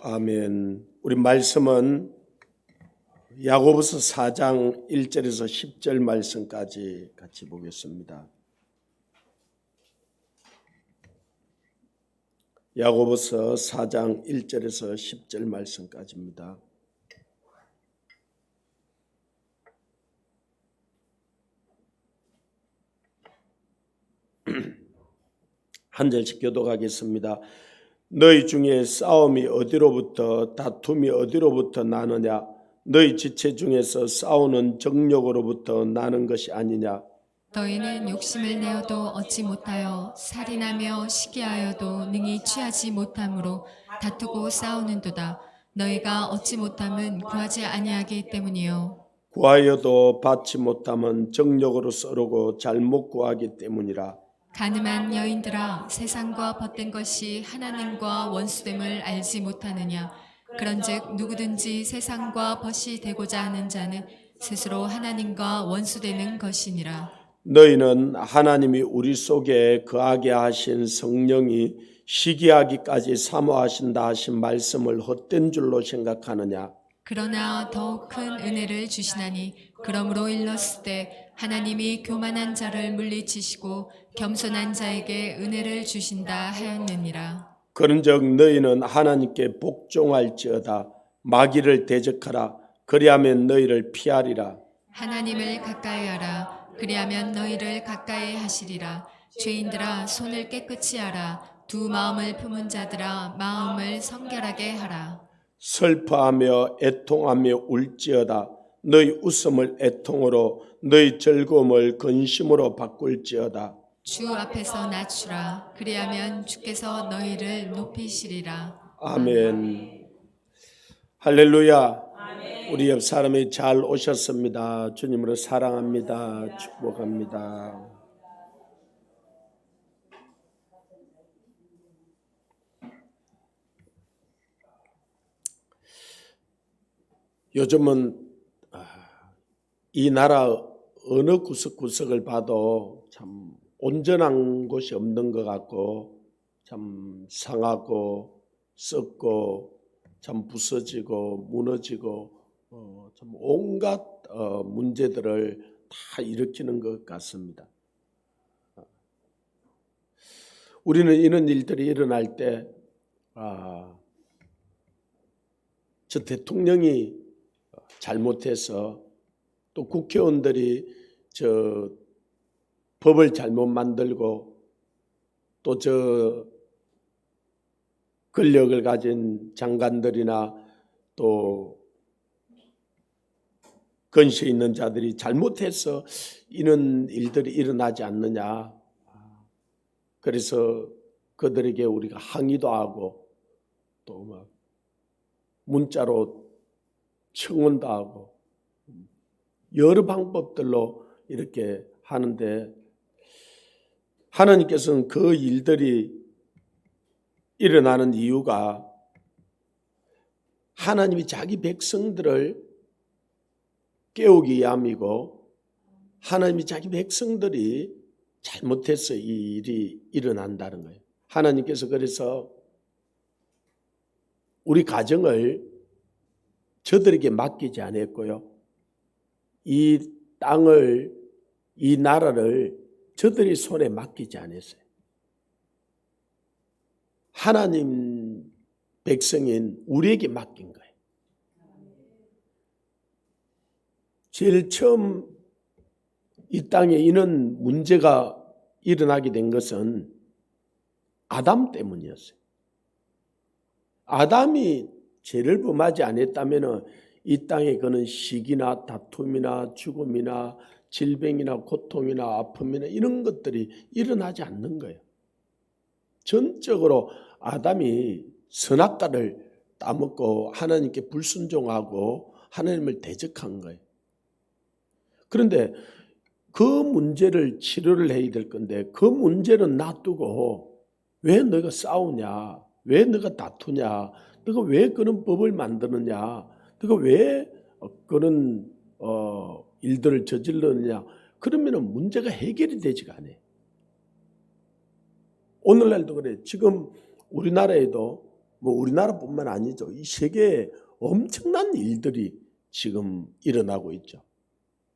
아멘. 우리 말씀은 야고보서 4장 1절에서 10절 말씀까지 같이 보겠습니다. 야고보서 4장 1절에서 10절 말씀까지입니다. 한 절씩 교독하겠습니다. 너희 중에 싸움이 어디로부터 다툼이 어디로부터 나느냐? 너희 지체 중에서 싸우는 정욕으로부터 나는 것이 아니냐? 너희는 욕심을 내어도 얻지 못하여 살인하며 시기하여도 능히 취하지 못함으로 다투고 싸우는도다. 너희가 얻지 못함은 구하지 아니하기 때문이요. 구하여도 받지 못함은 정욕으로 썰고 잘못 구하기 때문이라. 가늠한 여인들아, 세상과 벗된 것이 하나님과 원수됨을 알지 못하느냐? 그런즉 누구든지 세상과 벗이 되고자 하는 자는 스스로 하나님과 원수되는 것이니라. 너희는 하나님이 우리 속에 거하게 하신 성령이 시기하기까지 사모하신다 하신 말씀을 헛된 줄로 생각하느냐? 그러나 더욱 큰 은혜를 주시나니 그러므로 일렀을 때 하나님이 교만한 자를 물리치시고 겸손한 자에게 은혜를 주신다 하였느니라. 그런즉 너희는 하나님께 복종할지어다. 마귀를 대적하라. 그리하면 너희를 피하리라. 하나님을 가까이 하라. 그리하면 너희를 가까이 하시리라. 죄인들아, 손을 깨끗이 하라. 두 마음을 품은 자들아, 마음을 성결하게 하라. 슬퍼하며 애통하며 울지어다. 너희 웃음을 애통으로 너희 즐거움을 근심으로 바꿀지어다. 주 앞에서 낮추라. 그리하면 주께서 너희를 높이시리라. 아멘. 할렐루야. 우리 옆 사람이 잘 오셨습니다. 주님으로 사랑합니다. 축복합니다. 요즘은 이 나라 어느 구석구석을 봐도 참 온전한 곳이 없는 것 같고 참 상하고 썩고 참 부서지고 무너지고 참 온갖 문제들을 다 일으키는 것 같습니다. 우리는 이런 일들이 일어날 때 저 대통령이 잘못해서 또 국회의원들이 저 법을 잘못 만들고 또 저 권력을 가진 장관들이나 또 권세 있는 자들이 잘못해서 이런 일들이 일어나지 않느냐. 그래서 그들에게 우리가 항의도 하고 또 막 문자로 청원도 하고 여러 방법들로 이렇게 하는데 하나님께서는 그 일들이 일어나는 이유가 하나님이 자기 백성들을 깨우기 위함이고 하나님이 자기 백성들이 잘못해서 이 일이 일어난다는 거예요. 하나님께서 그래서 우리 가정을 저들에게 맡기지 않았고요. 이 땅을, 이 나라를 저들이 손에 맡기지 않았어요. 하나님 백성인 우리에게 맡긴 거예요. 제일 처음 이 땅에 이런 문제가 일어나게 된 것은 아담 때문이었어요. 아담이 죄를 범하지 않았다면 이 땅에 그는 시기나 다툼이나 죽음이나 질병이나 고통이나 아픔이나 이런 것들이 일어나지 않는 거예요. 전적으로 아담이 선악과를 따먹고 하나님께 불순종하고 하나님을 대적한 거예요. 그런데 그 문제를 치료를 해야 될 건데 그 문제는 놔두고 왜 너가 싸우냐? 왜 너가 다투냐? 너가 왜 그런 법을 만드느냐? 너가 왜 그런 일들을 저질렀느냐? 그러면 문제가 해결이 되지가 않아요. 오늘날도 그래. 지금 우리나라에도 뭐 우리나라뿐만 아니죠. 이 세계에 엄청난 일들이 지금 일어나고 있죠.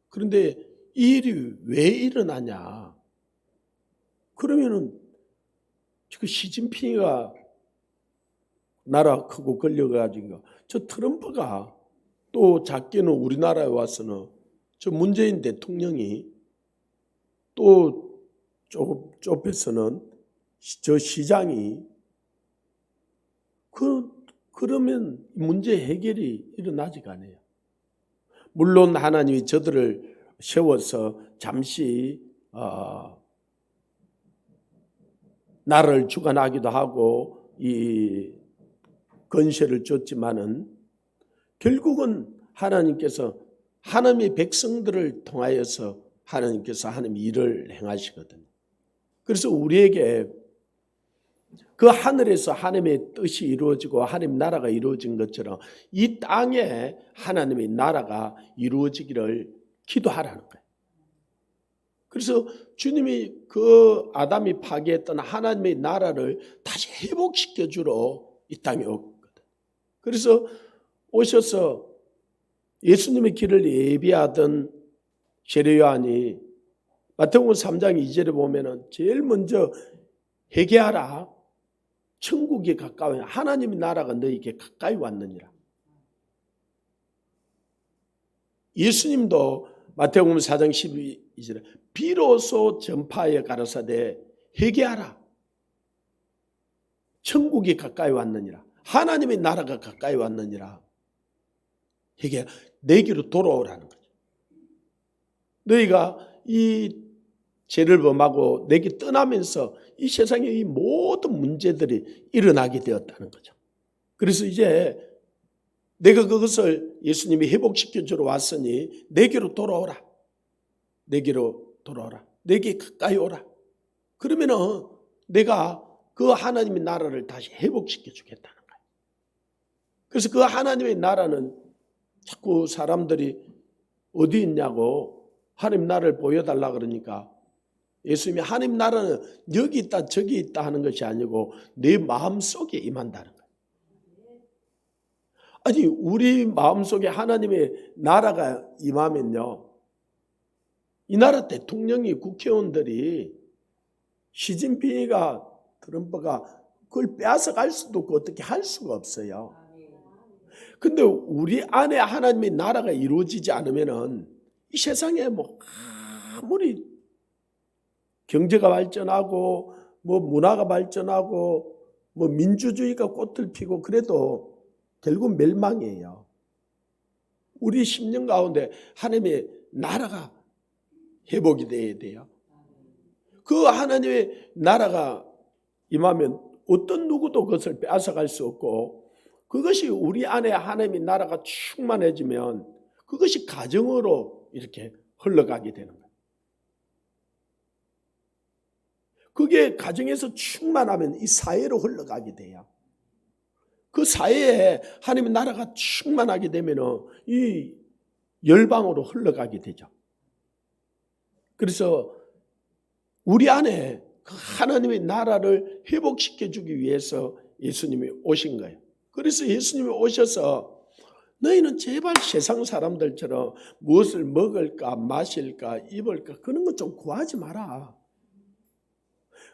그런데 이 일이 왜 일어나냐? 그러면은 지금 시진핑이가 나라 크고 걸려가지고 저 트럼프가 또 작게는 우리나라에 와서는 저 문재인 대통령이 또 좁혀서는 저 시장이 그러면 문제 해결이 일어나지가 않아요. 물론 하나님이 저들을 세워서 잠시 나라를 주관하기도 하고 이 건세를 줬지만은 결국은 하나님께서 하나님의 백성들을 통하여서 하나님께서 하나님의 일을 행하시거든요. 그래서 우리에게 그 하늘에서 하나님의 뜻이 이루어지고 하나님 나라가 이루어진 것처럼 이 땅에 하나님의 나라가 이루어지기를 기도하라는 거예요. 그래서 주님이 그 아담이 파괴했던 하나님의 나라를 다시 회복시켜 주러 이 땅에 오거든. 그래서 오셔서 예수님의 길을 예비하던 세례요한이 마태복음 3장 2절에 보면은 제일 먼저 회개하라. 천국이 가까워 하나님의 나라가 너에게 가까이 왔느니라. 예수님도 마태복음 4장 12절에 비로소 전파에 가라사대 회개하라. 천국이 가까이 왔느니라. 하나님의 나라가 가까이 왔느니라. 회개, 내게로 돌아오라는 거죠. 너희가 이 죄를 범하고 내게 떠나면서 이 세상에 이 모든 문제들이 일어나게 되었다는 거죠. 그래서 이제 내가 그것을 예수님이 회복시켜 주러 왔으니 내게로 돌아오라. 내게로 돌아오라. 내게 가까이 오라. 그러면은 내가 그 하나님의 나라를 다시 회복시켜 주겠다는 거예요. 그래서 그 하나님의 나라는 자꾸 사람들이 어디 있냐고 하나님 나라를 보여달라 그러니까 예수님이 하나님 나라는 여기 있다 저기 있다 하는 것이 아니고 내 마음속에 임한다는 거예요. 아니 우리 마음속에 하나님의 나라가 임하면요. 이 나라 대통령이 국회의원들이 시진핑이가 트럼프가 그걸 빼앗아갈 수도 없고 어떻게 할 수가 없어요. 근데 우리 안에 하나님의 나라가 이루어지지 않으면은 이 세상에 뭐 아무리 경제가 발전하고 뭐 문화가 발전하고 뭐 민주주의가 꽃을 피고 그래도 결국 멸망이에요. 우리 10년 가운데 하나님의 나라가 회복이 돼야 돼요. 그 하나님의 나라가 임하면 어떤 누구도 그것을 빼앗아갈 수 없고 그것이 우리 안에 하나님의 나라가 충만해지면 그것이 가정으로 이렇게 흘러가게 되는 거예요. 그게 가정에서 충만하면 이 사회로 흘러가게 돼요. 그 사회에 하나님의 나라가 충만하게 되면 이 열방으로 흘러가게 되죠. 그래서 우리 안에 그 하나님의 나라를 회복시켜 주기 위해서 예수님이 오신 거예요. 그래서 예수님이 오셔서 너희는 제발 세상 사람들처럼 무엇을 먹을까 마실까 입을까 그런 것 좀 구하지 마라.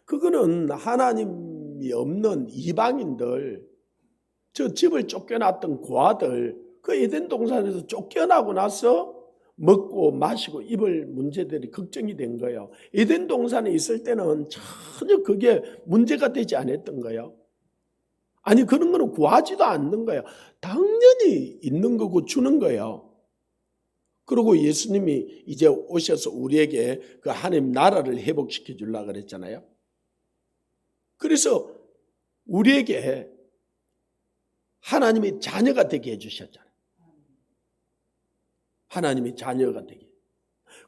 그거는 하나님이 없는 이방인들, 저 집을 쫓겨났던 고아들, 그 에덴 동산에서 쫓겨나고 나서 먹고 마시고 입을 문제들이 걱정이 된 거예요. 에덴 동산에 있을 때는 전혀 그게 문제가 되지 않았던 거예요. 아니 그런 거는 구하지도 않는 거예요. 당연히 있는 거고 주는 거예요. 그리고 예수님이 이제 오셔서 우리에게 그 하나님 나라를 회복시켜 주려고 그랬잖아요. 그래서 우리에게 하나님의 자녀가 되게 해주셨잖아요. 하나님의 자녀가 되게.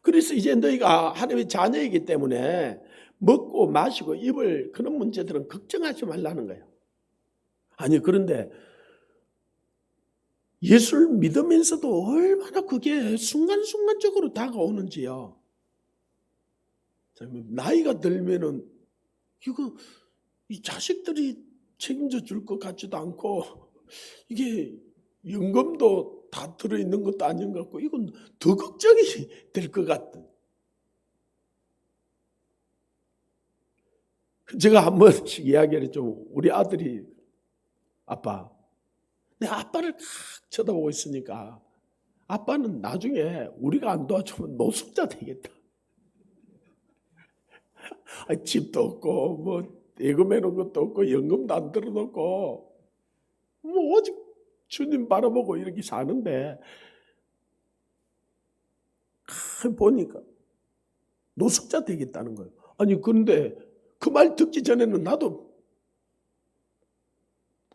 그래서 이제 너희가 하나님의 자녀이기 때문에 먹고 마시고 입을 그런 문제들은 걱정하지 말라는 거예요. 아니 그런데 예수를 믿으면서도 얼마나 그게 순간순간적으로 다가오는지요. 나이가 들면은 이거 이 자식들이 책임져 줄 것 같지도 않고 이게 연금도 다 들어있는 것도 아닌 것 같고 이건 더 걱정이 될 것 같은. 제가 한 번씩 이야기를 좀 우리 아들이 아빠 내 아빠를 각 쳐다보고 있으니까 아빠는 나중에 우리가 안 도와주면 노숙자 되겠다. 집도 없고 뭐 예금해 놓은 것도 없고 연금도 안 들어놓고 뭐 오직 주님 바라보고 이렇게 사는데 보니까 노숙자 되겠다는 거예요. 아니 그런데 그 말 듣기 전에는 나도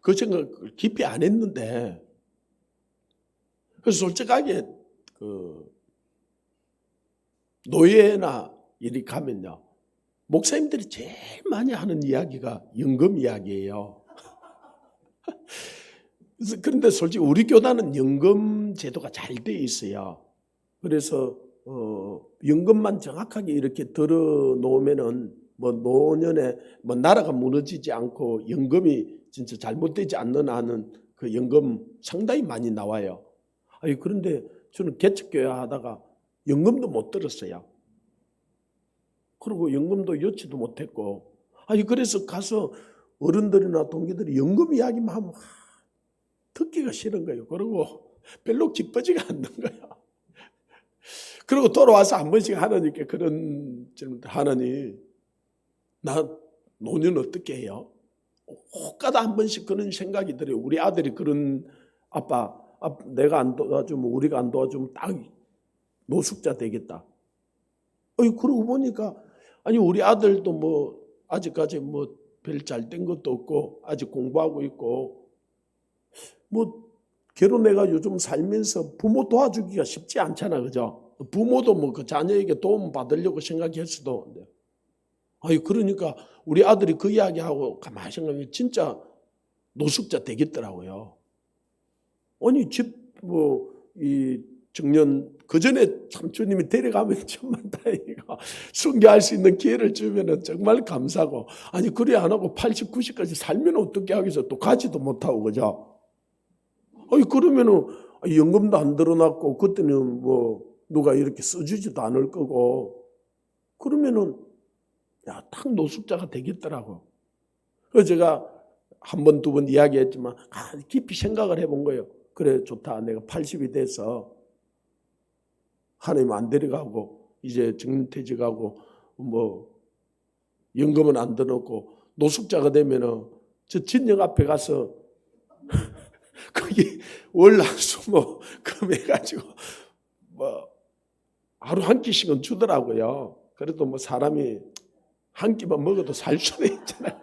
그 생각을 깊이 안 했는데 그래서 솔직하게 그 노예나 이리 가면요 목사님들이 제일 많이 하는 이야기가 연금 이야기예요. 그런데 솔직히 우리 교단은 연금 제도가 잘 돼 있어요. 그래서 연금만 정확하게 이렇게 들어 놓으면은 뭐 노년에 뭐 나라가 무너지지 않고 연금이 진짜 잘못되지 않는 한은 그 연금 상당히 많이 나와요. 아니 그런데 저는 개척교회 하다가 연금도 못 들었어요. 그리고 연금도 여치도 못했고 아니 그래서 가서 어른들이나 동기들이 연금 이야기만 하면 듣기가 싫은 거예요. 그리고 별로 기뻐지가 않는 거예요. 그리고 돌아와서 한 번씩 하나님께 그런 질문, 하나님 나 노년 어떻게 해요? 혹가다 한 번씩 그런 생각이 들어요. 우리 아들이 그런 아빠 내가 안 도와주면 우리가 안 도와주면 딱 노숙자 되겠다. 그러고 보니까 아니 우리 아들도 뭐 아직까지 뭐 별 잘 된 것도 없고 아직 공부하고 있고 뭐 결혼해가 요즘 살면서 부모 도와주기가 쉽지 않잖아, 그죠? 부모도 뭐 그 자녀에게 도움 받으려고 생각했어도 아니 그러니까 우리 아들이 그 이야기하고 가만히 생각하면 진짜 노숙자 되겠더라고요. 아니 집 뭐 이 정년 그 전에 삼촌님이 데려가면 천만다행이고 순교할 수 있는 기회를 주면은 정말 감사고 아니 그래 안 하고 80, 90까지 살면 어떻게 하겠어? 또 가지도 못하고 그죠? 아니 그러면은 연금도 안 들어놨고 그때는 뭐 누가 이렇게 써주지도 않을 거고 그러면은 딱 노숙자가 되겠더라고. 그래서 제가 한 번, 두 번 이야기했지만 깊이 생각을 해본 거예요. 그래 좋다. 내가 80이 돼서 하나님 안 데려가고 이제 정년퇴직하고 뭐 연금은 안 들어놓고 노숙자가 되면은 저 진영 앞에 가서 거기 월화수목 금 해가지고 뭐 하루 한 끼씩은 주더라고요. 그래도 뭐 사람이 한 끼만 먹어도 살 수는 있잖아요.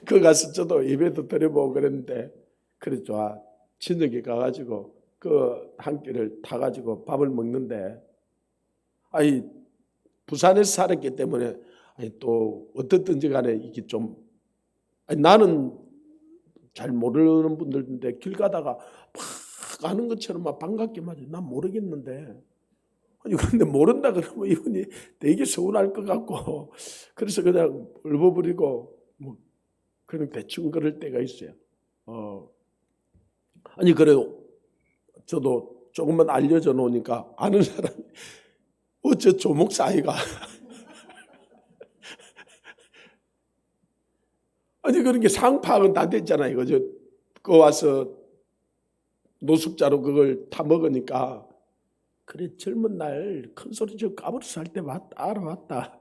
그 가서 저도 예배도 드려보고 그랬는데 그래 좋아. 저녁에 가가지고 그 한 끼를 타가지고 밥을 먹는데 아니 부산에서 살았기 때문에 아니 또 어떻든지 간에 이게 좀 아니 나는 잘 모르는 분들인데 길 가다가 막 아는 것처럼 막 반갑게 맞아. 난 모르겠는데 아니 근데 모른다 그러면 이분이 되게 서운할 것 같고 그래서 그냥 울버버리고 뭐 그냥 대충 그럴 때가 있어요. 아니 그래요. 저도 조금만 알려져 놓으니까 아는 사람이 어째 조목사 아이가 아니 그런 게 상파악은 다 됐잖아요. 그저 그 와서 노숙자로 그걸 다 먹으니까 그래 젊은 날 큰 소리 저 까불어서 할 때 알아봤다.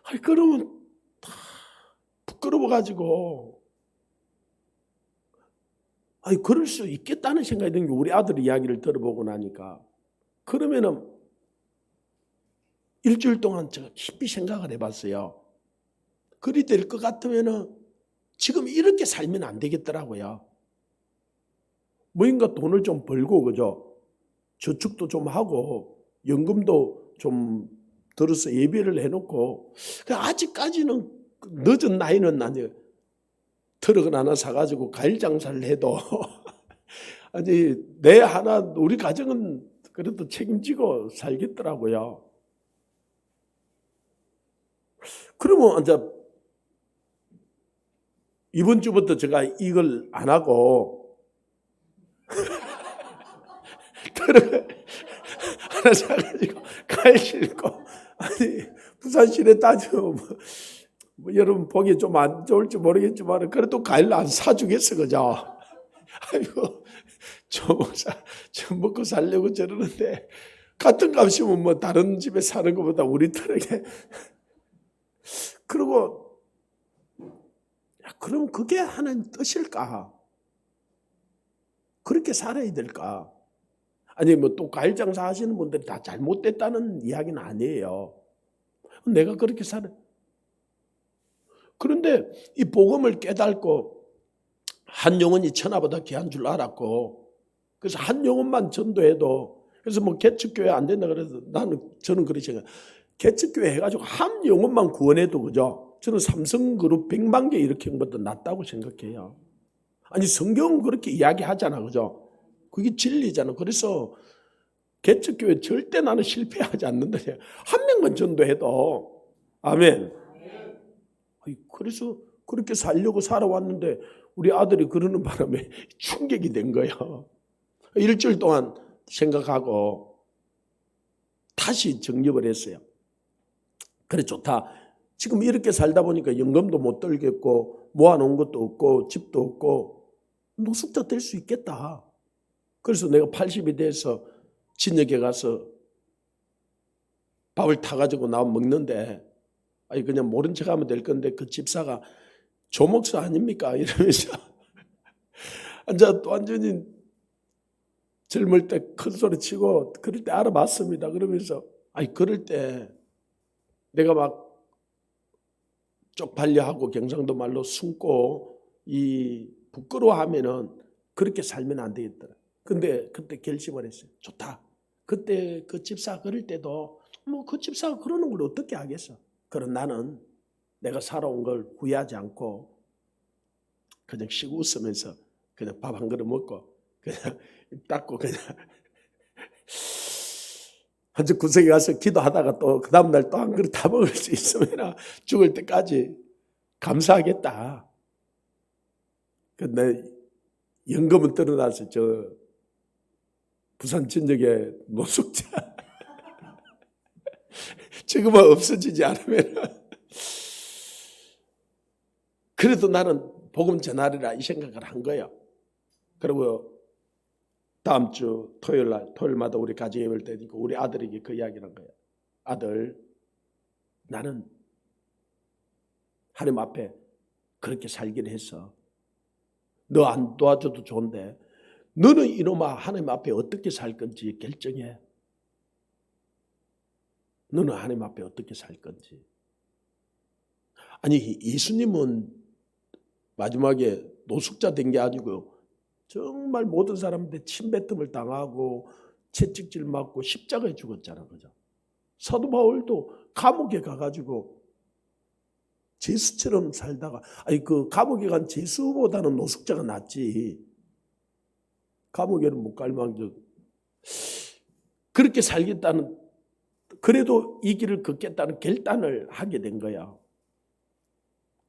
아니 그러면 다 부끄러워가지고 아니 그럴 수 있겠다는 생각이 든 게 우리 아들 이야기를 들어보고 나니까 그러면은 일주일 동안 제가 깊이 생각을 해봤어요. 그리 될 것 같으면은 지금 이렇게 살면 안 되겠더라고요. 뭔가 돈을 좀 벌고 그죠? 저축도 좀 하고 연금도 좀 들어서 예비를 해놓고 아직까지는 늦은 나이는 아니에요. 트럭을 하나 사가지고 과일 장사를 해도 아니 내 하나 우리 가정은 그래도 책임지고 살겠더라고요. 그러면 이제 이번 주부터 제가 이걸 안 하고 트럭 하나 사가지고 가일 싣고, 아니 부산시내 따지면 뭐 여러분 보기 좀 안 좋을지 모르겠지만 그래도 가일을 안 사주겠어, 그죠? 아이고 좀 먹고 살려고 저러는데 같은 값이면 뭐 다른 집에 사는 것보다 우리 트럭에. 그리고 그럼 그게 하나님 뜻일까? 그렇게 살아야 될까? 아니 뭐 또 과일 장사 하시는 분들이 다 잘못됐다는 이야기는 아니에요. 내가 그렇게 살아. 그런데 이 복음을 깨닫고 한 영혼이 천하보다 귀한 줄 알았고, 그래서 한 영혼만 전도해도, 그래서 뭐 개척교회 안 된다 그래서 저는 그렇게 생각해요. 개척교회 해가지고 한 영혼만 구원해도, 그죠? 저는 삼성그룹 100만 개 일으키는 것보다 낫다고 생각해요. 아니 성경은 그렇게 이야기하잖아, 그죠? 그게 진리잖아. 그래서 개척교회 절대 나는 실패하지 않는다. 한 명만 전도해도. 아멘. 그래서 그렇게 살려고 살아왔는데 우리 아들이 그러는 바람에 충격이 된 거예요. 일주일 동안 생각하고 다시 정립을 했어요. 그래 좋다. 지금 이렇게 살다 보니까 연금도 못 들겠고 모아놓은 것도 없고 집도 없고 노숙자 될 수 있겠다. 그래서 내가 80이 돼서 진역에 가서 밥을 타가지고 나 먹는데, 아니 그냥 모른 척하면 될 건데 그 집사가 조목사 아닙니까? 이러면서 앉아 또 완전히 젊을 때 큰 소리 치고, 그럴 때 알아봤습니다. 그러면서 아니 그럴 때 내가 막 쪽팔려 하고 경상도 말로 숨고 이 부끄러워하면은 그렇게 살면 안 되겠더라. 근데 그때 결심을 했어요. 좋다. 그때 그 집사 그럴 때도 뭐 그 집사가 그러는 걸 어떻게 하겠어. 그럼 나는 내가 살아온 걸 후회하지 않고 그냥 쉬고 웃으면서 그냥 밥 한 그릇 먹고 그냥 입 닫고 그냥 한쪽 구석에 가서 기도하다가 또 그 다음날 또 한 그릇 다 먹을 수 있으면 죽을 때까지 감사하겠다. 근데 연금은 떨어나서 저 부산 진역에 노숙자 지금은 없어지지 않으면 그래도 나는 복음 전하리라 이 생각을 한 거예요. 그리고 다음 주 토요일마다 우리 가정 예배를 때니까 우리 아들에게 그 이야기를 한 거예요. 아들, 나는 하나님 앞에 그렇게 살기를 했어. 너 안 도와줘도 좋은데 너는 이놈아 하나님 앞에 어떻게 살 건지 결정해. 너는 하나님 앞에 어떻게 살 건지. 아니 예수님은 마지막에 노숙자 된 게 아니고 정말 모든 사람한테 침뱉음을 당하고 채찍질 맞고 십자가에 죽었잖아, 그죠? 사도 바울도 감옥에 가가지고 죄수처럼 살다가, 아니 그 감옥에 간 죄수보다는 노숙자가 낫지. 감옥에는 못 갈 망정 그렇게 살겠다는, 그래도 이 길을 걷겠다는 결단을 하게 된 거야.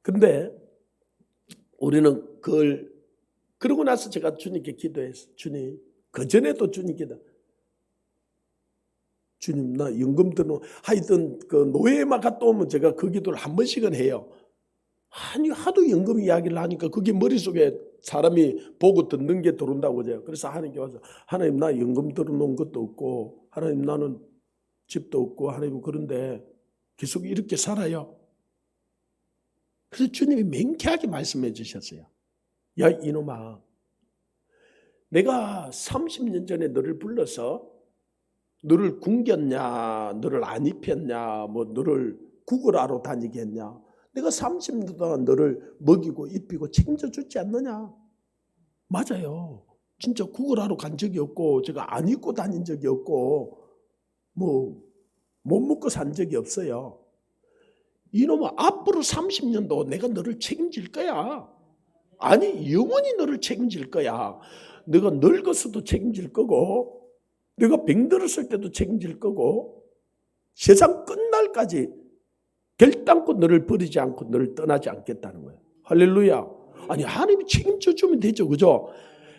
근데 우리는 그걸, 그러고 나서 제가 주님께 기도했어. 주님, 그 전에도 주님께 주님 나 연금 들어 하여튼 그 노예만 갔다 오면 제가 그 기도를 한 번씩은 해요. 아니 하도 연금 이야기를 하니까 그게 머릿속에 사람이 보고 듣는 게 들어온다고 그래요. 그래서 하나님께 와서 하나님 나 연금 들어놓은 것도 없고 하나님 나는 집도 없고 하나님 그런데 계속 이렇게 살아요. 그래서 주님이 맹쾌하게 말씀해 주셨어요. 야 이놈아, 내가 30년 전에 너를 불러서 너를 굶겼냐, 너를 안 입혔냐, 뭐 너를 구걸하러 다니게 했냐. 내가 30년 동안 너를 먹이고 입히고 책임져 주지 않느냐. 맞아요. 진짜 구걸하러 간 적이 없고 제가 안 입고 다닌 적이 없고 뭐 못 먹고 산 적이 없어요. 이놈아 앞으로 30년도 내가 너를 책임질 거야. 아니 영원히 너를 책임질 거야. 내가 늙었어도 책임질 거고 내가 병들었을 때도 책임질 거고 세상 끝날까지 결단코 너를 버리지 않고 너를 떠나지 않겠다는 거예요. 할렐루야. 아니 하나님이 책임져 주면 되죠. 그죠?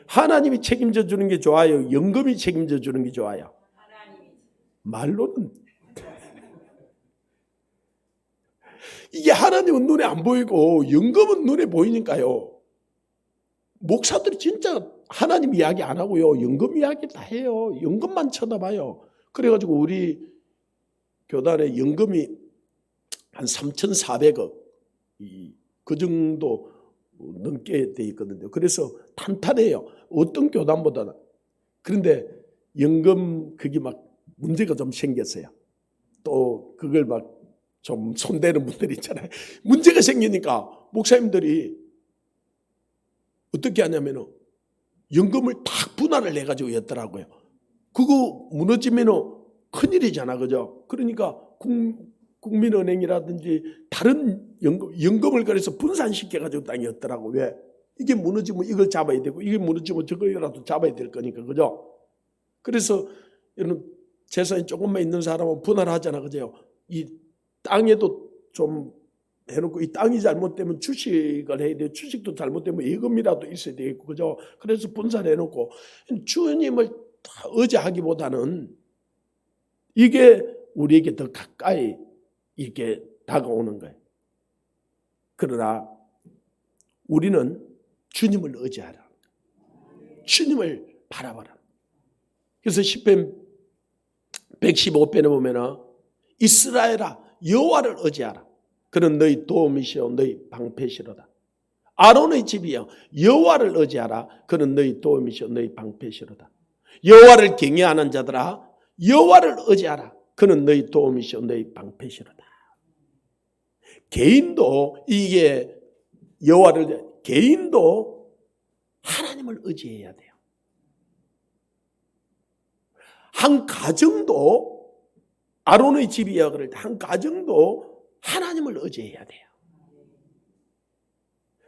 하나님이 책임져 주는 게 좋아요? 연금이 책임져 주는 게 좋아요? 말로는 이게 하나님은 눈에 안 보이고 연금은 눈에 보이니까요. 목사들이 진짜 하나님 이야기 안 하고요. 연금 이야기 다 해요. 연금만 쳐다봐요. 그래가지고 우리 교단에 연금이 한 3,400억 그 정도 넘게 돼 있거든요. 그래서 탄탄해요. 어떤 교단보다는. 그런데 연금 그게 막 문제가 좀 생겼어요. 또 그걸 막 좀 손대는 분들이 있잖아요. 문제가 생기니까 목사님들이 어떻게 하냐면은 연금을 딱 분할을 해가지고 했더라고요. 그거 무너지면은 큰일이잖아, 그죠? 그러니까 국민은행이라든지 다른 연금을 그래서 분산시켜가지고 당했더라고. 왜? 이게 무너지면 이걸 잡아야 되고 이게 무너지면 저거라도 잡아야 될 거니까, 그죠? 그래서 이런 재산이 조금만 있는 사람은 분할하잖아, 그죠? 이 땅에도 좀 해놓고 이 땅이 잘못되면 주식을 해야 돼요. 주식도 잘못되면 예금이라도 있어야 되겠고, 그죠? 그래서 분산해놓고 주님을 의지하기보다는 이게 우리에게 더 가까이 이렇게 다가오는 거예요. 그러나 우리는 주님을 의지하라. 주님을 바라봐라. 그래서 시편 115편에 보면은 이스라엘아 여호와를 의지하라. 그는 너희 도움이시오 너희 방패시로다. 아론의 집이여 여호와를 의지하라. 그는 너희 도움이시오 너희 방패시로다. 여호와를 경외하는 자들아 여호와를 의지하라. 그는 너희 도움이시오 너희 방패시로다. 개인도 이게 여호와를 개인도 하나님을 의지해야 돼요. 한 가정도 아론의 집이여 그럴 때 한 가정도 하나님을 의지해야 돼요.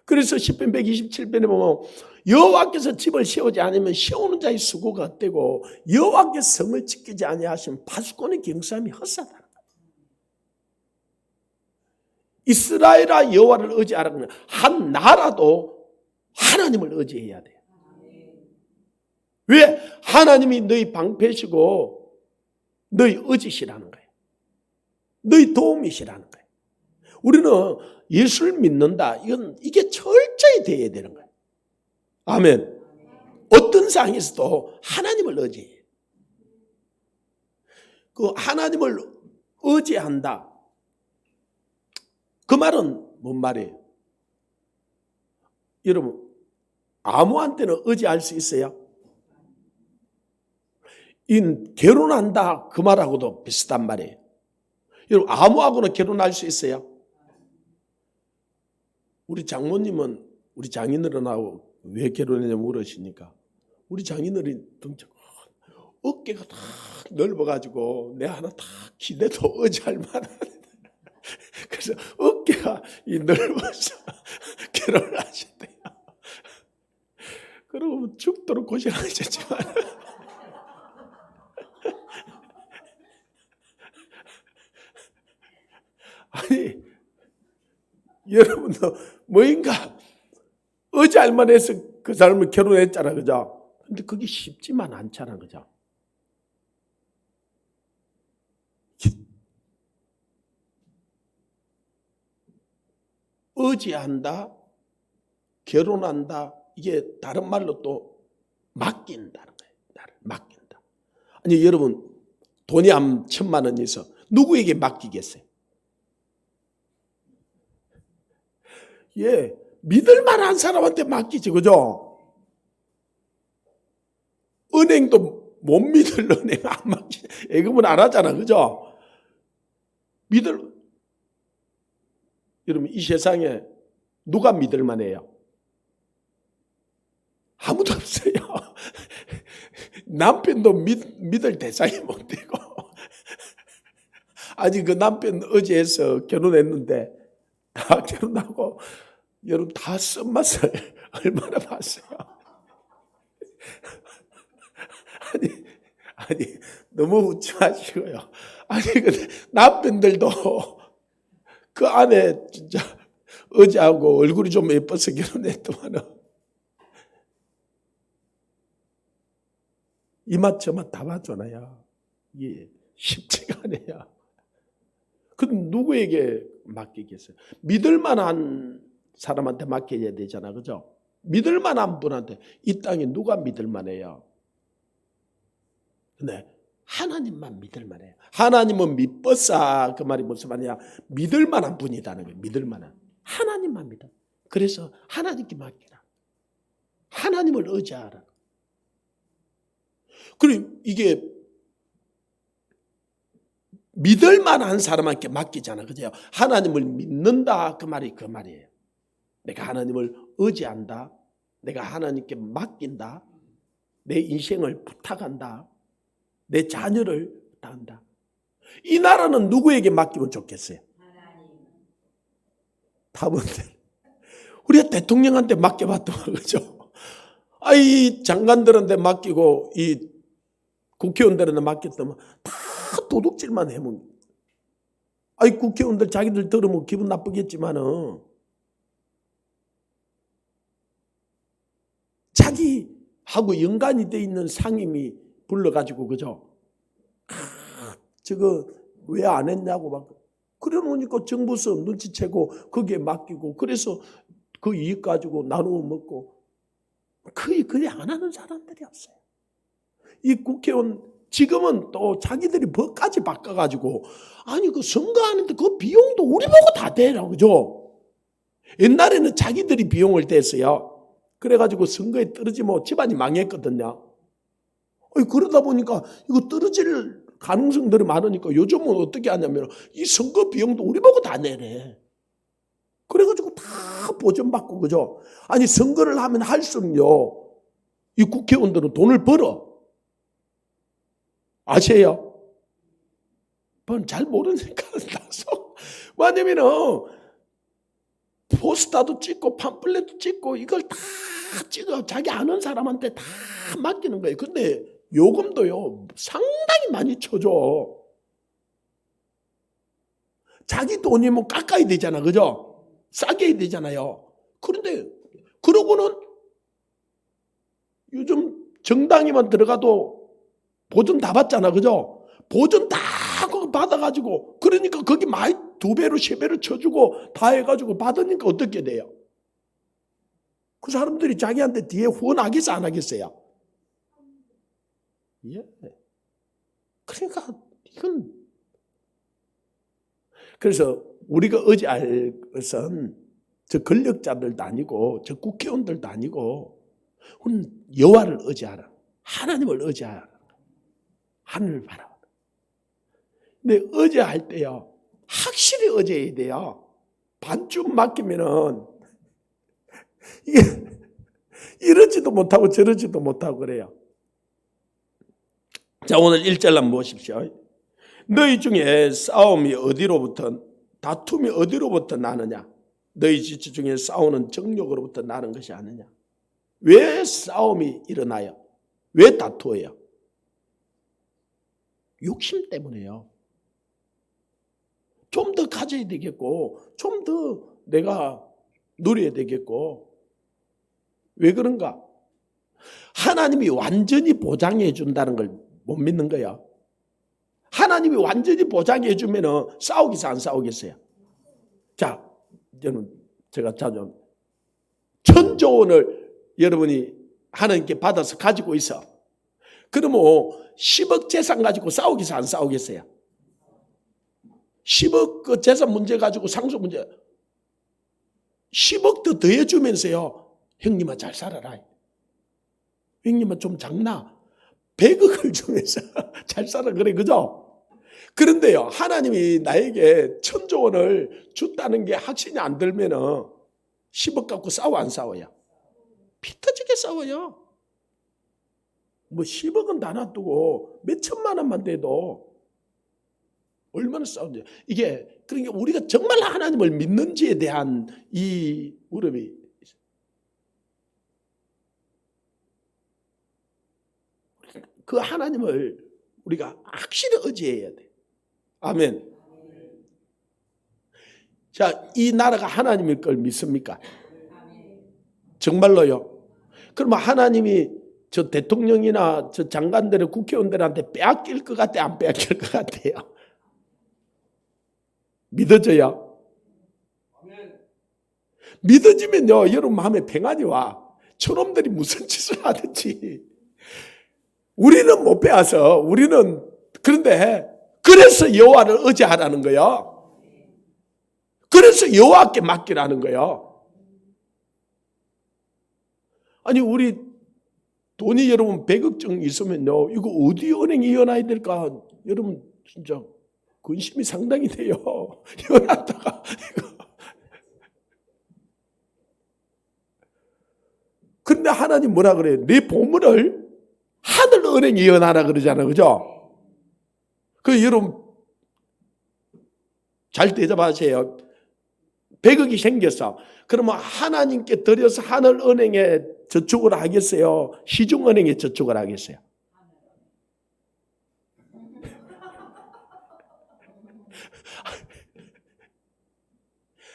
그래서 시편 127편에 보면 여호와께서 집을 세우지 않으면 세우는 자의 수고가 헛되고 여호와께서 성을 지키지 아니하시면 파수꾼의 경수함이 헛사다. 이스라엘아 여호와를 의지하라. 한 나라도 하나님을 의지해야 돼요. 왜? 하나님이 너희 방패시고 너희 의지시라는 거예요. 너희 도움이시라는 거예요. 우리는 예수를 믿는다. 이게 철저히 돼야 되는 거예요. 아멘. 어떤 상황에서도 하나님을 의지해요. 그 하나님을 의지한다. 그 말은 뭔 말이에요? 여러분, 아무한테는 의지할 수 있어요? 결혼한다 그 말하고도 비슷한 말이에요. 여러분 아무하고나 결혼할 수 있어요? 우리 장모님은 우리 장인어른하고 왜 결혼했냐고 물으시니까 우리 장인어른이 어깨가 다 넓어가지고 내 하나 다 기대도 의지할 만한 그래서 어깨가 넓어서 결혼을 하셨대요. 그러고 죽도록 고생하셨지만 아니 여러분도 뭐인가 의지할 만해서 그 사람을 결혼했잖아, 그죠? 근데 그게 쉽지만 않잖아, 그죠? 의지한다, 결혼한다, 이게 다른 말로 또 맡긴다는 거예요. 나를 맡긴다. 아니 여러분 돈이 한 1,000만 원이 있어 누구에게 맡기겠어요? 예, 믿을 만한 사람한테 맡기지, 그죠? 은행도 못 믿을 은행 안 맡기, 예금은 안 하잖아, 그죠? 여러분 이 세상에 누가 믿을 만해요? 아무도 없어요. 남편도 믿을 대상이 못 되고 아직 그 남편 의지해서 결혼했는데 다 결혼하고 여러분 다 쓴맛을 얼마나 봤어요. 아니 너무 웃지 마시고요. 아니 근데 남편들도 그 안에 진짜 의지하고 얼굴이 좀 예뻐서 결혼했더만은 이맛 저맛 다 봤잖아요. 이게 쉽지가 않아요. 그럼 누구에게 맡기겠어요? 믿을 만한 사람한테 맡겨야 되잖아. 그죠? 믿을 만한 분한테. 이 땅에 누가 믿을 만해요? 근데 하나님만 믿을 만해요. 하나님은 믿버사. 그 말이 무슨 말이야? 믿을 만한 분이라는 거예요. 믿을 만한. 하나님만 믿어. 그래서 하나님께 맡기라. 하나님을 의지하라. 그리고 이게 믿을 만한 사람한테 맡기잖아. 그죠? 하나님을 믿는다. 그 말이 그 말이에요. 내가 하나님을 의지한다. 내가 하나님께 맡긴다. 내 인생을 부탁한다. 내 자녀를 부탁한다. 이 나라는 누구에게 맡기면 좋겠어요? 답은 우리가 대통령한테 맡겨봤더만 그죠? 이 장관들한테 맡기고 이 국회의원들한테 맡겼더만 다 도둑질만 해먹는. 국회의원들 자기들 들으면 기분 나쁘겠지만은 자기하고 연관이 돼 있는 상임이 불러가지고 그죠? 저거 왜 안 했냐고 막 그래 놓으니까 정부서 눈치채고 거기에 맡기고 그래서 그 이익 가지고 나누어 먹고 거의 그리 안 하는 사람들이 없어요. 이 국회의원 지금은 또 자기들이 법까지 바꿔가지고 그 선거하는데 그 비용도 우리 보고 다 대라 그죠? 옛날에는 자기들이 비용을 댔어요. 그래가지고 선거에 떨어지면 집안이 망했거든요. 그러다 보니까 이거 떨어질 가능성들이 많으니까 요즘은 어떻게 하냐면 이 선거 비용도 우리 보고 다 내래. 그래가지고 다 보전받고 그죠? 선거를 하면 할수록요 이 국회의원들은 돈을 벌어. 아세요? 잘 모르니까 나서 왜냐면은 포스터도 찍고 팜플렛도 찍고 이걸 다 찍어 자기 아는 사람한테 다 맡기는 거예요. 근데 요금도요 상당히 많이 쳐줘. 자기 돈이면 깎아야 되잖아. 그죠? 싸게 해야 되잖아요. 그런데 그러고는 요즘 정당에만 들어가도 보전 다 받잖아. 그죠? 보전 다 받아가지고 그러니까 거기 많이 2배로 3배로 쳐주고 다 해가지고 받으니까 어떻게 돼요? 그 사람들이 자기한테 뒤에 후원하겠어 안 하겠어요? 예. 그러니까 이건 그래서 우리가 의지할 것은 저 권력자들도 아니고 저 국회의원들도 아니고 우리는 여호와를 의지하라. 하나님을 의지하라. 하늘을 바라. 근데 의지할 때요 확실히 의지해야 돼요. 반쯤 맡기면은 이게 이러지도 못하고 저러지도 못하고 그래요. 자, 오늘 1절 한번 보십시오. 너희 중에 싸움이 어디로부터 다툼이 어디로부터 나느냐? 너희 지체 중에 싸우는 정욕으로부터 나는 것이 아니냐? 왜 싸움이 일어나요? 왜 다투어요? 욕심 때문에요. 좀 더 가져야 되겠고 좀 더 내가 누려야 되겠고 왜 그런가? 하나님이 완전히 보장해 준다는 걸 못 믿는 거야. 하나님이 완전히 보장해 주면은 싸우겠어요, 안 싸우겠어요? 자, 제가 자주 천조 원을 여러분이 하나님께 받아서 가지고 있어. 그러면 10억 재산 가지고 싸우겠어요, 안 싸우겠어요? 10억 그 재산 문제 가지고 상속 문제 10억 더 더해주면서요. 형님아 잘 살아라. 형님아 좀 작나? 100억을 주면서 잘 살아 그래 그죠? 그런데요 하나님이 나에게 천조 원을 줬다는 게 확신이 안 들면은 10억 갖고 싸워 안 싸워요? 피 터지게 싸워요. 뭐 10억은 다 놔두고 몇 천만 원만 돼도 얼마나 싸우는지. 이게 그러니까 우리가 정말 하나님을 믿는지에 대한 이 무릎이 그 하나님을 우리가 확실히 의지해야 돼. 아멘. 자, 이 나라가 하나님일 걸 믿습니까? 정말로요? 그러면 하나님이 저 대통령이나 저 장관들의 국회의원들한테 빼앗길 것 같아, 안 빼앗길 것 같아요? 믿어져요? 믿어지면요, 여러분 마음에 평안이 와. 저놈들이 무슨 짓을 하든지. 우리는 못 빼앗아. 그런데 그래서 여호와를 의지하라는 거예요. 그래서 여호와께 맡기라는 거예요. 아니, 우리 돈이 여러분 100억 정도 있으면요, 이거 어디 은행에 이어놔야 될까? 여러분 진짜 근심이 상당히 돼요. 이어놨다가 근데 하나님 뭐라 그래요? 네 보물을 하늘 은행에 이어놔라 그러잖아요. 그죠? 그 여러분 잘 대접하세요. 100억이 생겼어. 그러면 하나님께 드려서 하늘 은행에 저축을 하겠어요? 시중 은행에 저축을 하겠어요?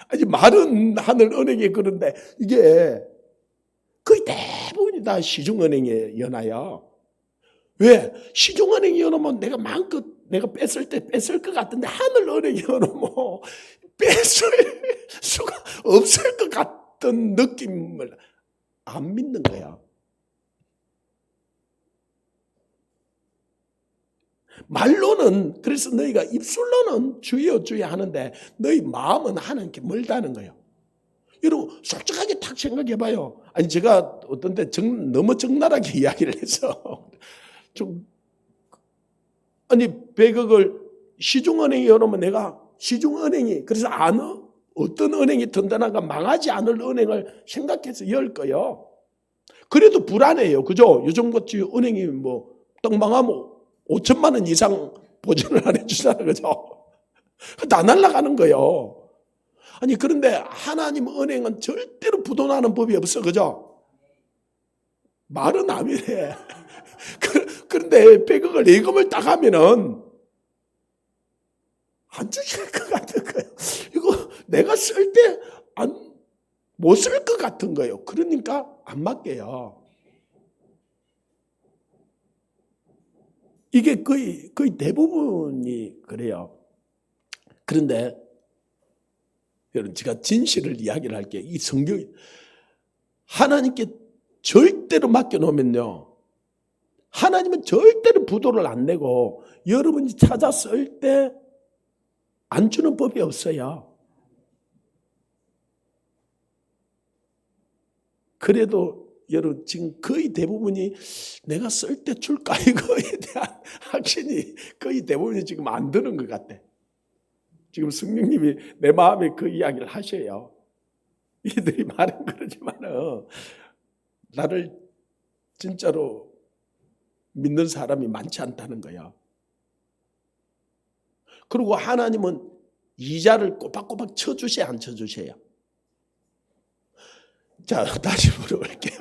아니, 말은 하늘 은행에 그런데 이게 거의 대부분이 다 시중 은행에 여놔요. 왜? 시중 은행에 여놓으면 내가 마음껏 내가 뺐을 때 뺐을 것 같은데 하늘 은행에 여놓으면 뺐을 수가 없을 것 같은 느낌을 안 믿는 거야. 말로는, 그래서 너희가 입술로는 주여 주여 하는데 너희 마음은 하나님께 멀다는 거예요. 여러분 솔직하게 딱 생각해봐요. 아니, 제가 어떤 때 너무 적나라하게 이야기를 해서 아니 100억을 시중은행에 열어놓으면 내가 시중은행이 그래서 어떤 은행이 든든한가 망하지 않을 은행을 생각해서 열 거예요. 그래도 불안해요. 그죠? 요즘같이 은행이 떡 망하면 5천만 원 이상 보전을 안 해주잖아요. 그죠? 다 날아가는 거예요. 아니, 그런데 하나님 은행은 절대로 부도나는 법이 없어. 그죠? 말은 아니래. 그런데 100억을 예금을 딱 하면은 안 주실 것 같은 거예요. 이거 내가 쓸 때 못 쓸 것 같은 거예요. 그러니까 안 맡겨요. 이게 거의 대부분이 그래요. 그런데 여러분, 제가 진실을 이야기를 할게요. 이 성경이 하나님께 절대로 맡겨놓으면요, 하나님은 절대로 부도를 안 내고 여러분이 찾아 쓸 때 안 주는 법이 없어요. 그래도 여러분 지금 거의 대부분이 내가 쓸 때 줄까 이거에 대한 확신이 거의 대부분이 지금 안 드는 것 같아. 지금 성령님이 내 마음에 그 이야기를 하셔요. 이들이 말은 그러지만은 나를 진짜로 믿는 사람이 많지 않다는 거야. 그리고 하나님은 이자를 꼬박꼬박 쳐주세요, 안 쳐주세요? 자, 다시 물어볼게요.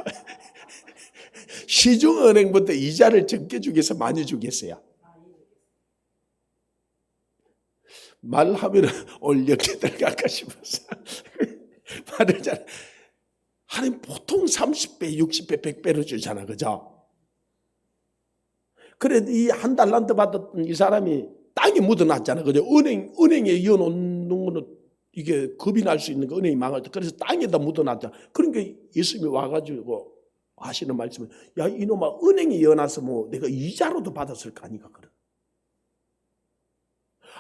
시중은행부터 이자를 적게 주겠어, 많이 주겠어요? 말하면 올렸게 들어갈까 싶어서 말을 잘. 하나님 보통 30배, 60배, 100배로 주잖아, 그죠? 그래, 이 한 달란트 받았던 이 사람이 땅에 묻어놨잖아, 그죠? 은행에 이어놓는 거는 이게 겁이 날 수 있는 거, 은행이 망할 때. 그래서 땅에다 묻어놨잖아. 그러니까 예수님이 와가지고 하시는 말씀은, 야, 이놈아, 은행에 이어놔서 내가 이자로도 받았을 거 아니까, 그래.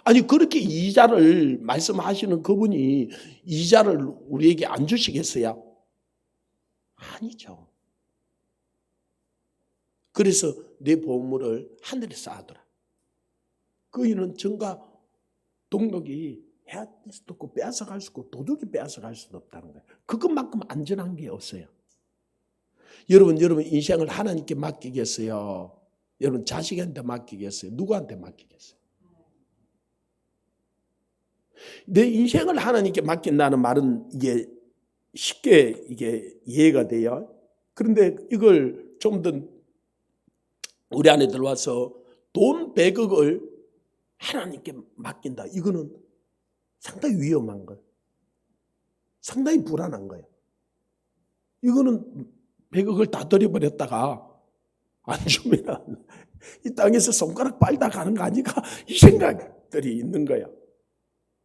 아니, 그렇게 이자를 말씀하시는 그분이 이자를 우리에게 안 주시겠어요? 아니죠. 그래서 내 보물을 하늘에 쌓아두라. 그이는 정과 동력이 해야 될 수도 없고 빼앗아갈 수 없고 도둑이 빼앗아갈 수도 없다는 거예요. 그것만큼 안전한 게 없어요. 여러분 인생을 하나님께 맡기겠어요? 여러분 자식한테 맡기겠어요? 누구한테 맡기겠어요? 내 인생을 하나님께 맡긴다는 말은 이게 쉽게 이게 이해가 돼요. 그런데 이걸 좀 더 우리 안에 들어와서 돈 100억을 하나님께 맡긴다. 이거는 상당히 위험한 거예요. 상당히 불안한 거예요. 이거는 100억을 다 들여버렸다가 안 주면 이 땅에서 손가락 빨다 가는 거 아닌가? 이 생각들이 있는 거야.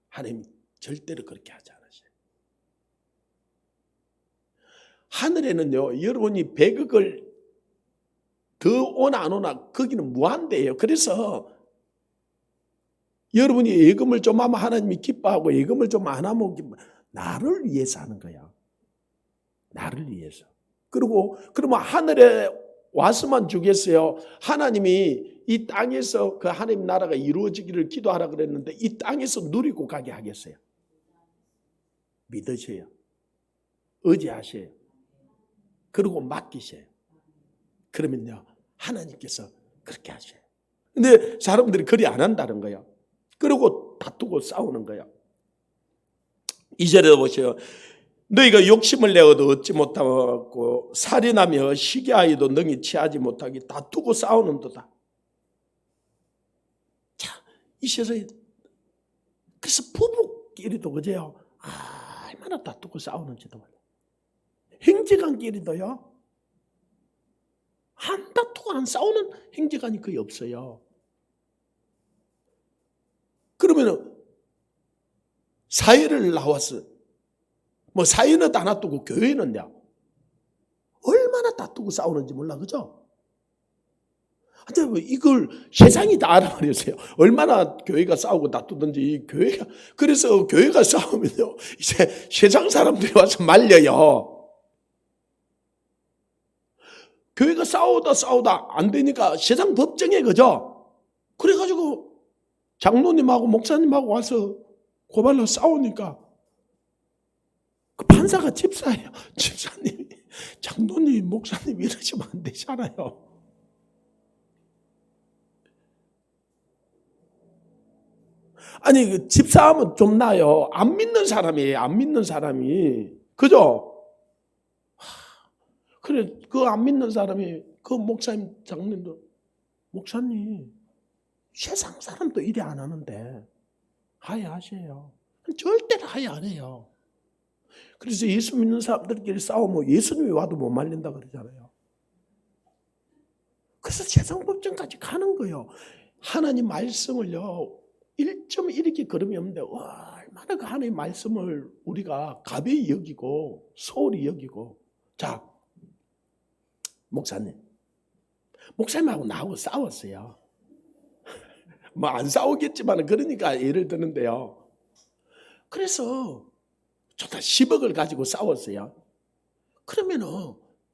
하나님이 절대로 그렇게 하지 않으셔요. 하늘에는요, 여러분이 100억을 더 오나 안 오나 거기는 무한대예요. 그래서 여러분이 예금을 좀 하면 하나님이 기뻐하고 예금을 좀 안 하면 나를 위해서 하는 거야. 나를 위해서. 그리고 그러면 하늘에 와서만 주겠어요? 하나님이 이 땅에서 그 하나님 나라가 이루어지기를 기도하라 그랬는데 이 땅에서 누리고 가게 하겠어요? 믿으셔요. 의지하셔요. 그리고 맡기셔요. 그러면요, 하나님께서 그렇게 하셔요. 근데 사람들이 그리 안 한다는 거예요. 그리고 다투고 싸우는 거예요. 2절에 보세요. 너희가 욕심을 내어도 얻지 못하고 살인하며 시기하여도 능히 취하지 못하기 다투고 싸우는도다. 자, 이 세상에 그래서 부부끼리도 그제요, 얼마나 다투고 싸우는지도 몰라요. 형제간끼리도요, 안 다투고 안 싸우는 형제간이 거의 없어요. 그러면은 사회를 나와서 뭐 사회는 다 놔두고 교회는요, 얼마나 다투고 싸우는지 몰라, 그죠? 근데 이걸 세상이 다 알아버렸어요. 얼마나 교회가 싸우고 다투든지 교회가. 그래서 교회가 싸우면요, 이제 세상 사람들이 와서 말려요. 교회가 싸우다 안 되니까 세상 법정에, 그죠? 그래가지고 장로님하고 목사님하고 와서 고발로 싸우니까 그 판사가 집사예요. 집사님이 장로님, 목사님 이러시면 안 되잖아요. 아니, 그 집사하면 좀 나요. 안 믿는 사람이에요. 안 믿는 사람이. 그죠? 그래, 그 안 믿는 사람이 그 목사님, 장로님도, 목사님, 세상 사람도 이래 안 하는데 하야하세요. 절대로 하야 안 해요. 그래서 예수 믿는 사람들끼리 싸우면 예수님이 와도 못 말린다 그러잖아요. 그래서 세상 법정까지 가는 거예요. 하나님 말씀을요, 1.1이렇게 걸음이 없는데 얼마나 그 하나님 말씀을 우리가 가벼이 여기고 소홀히 여기고. 자, 목사님하고 나하고 싸웠어요. 뭐 안 싸우겠지만 그러니까 예를 드는데요. 그래서 저다 10억을 가지고 싸웠어요. 그러면은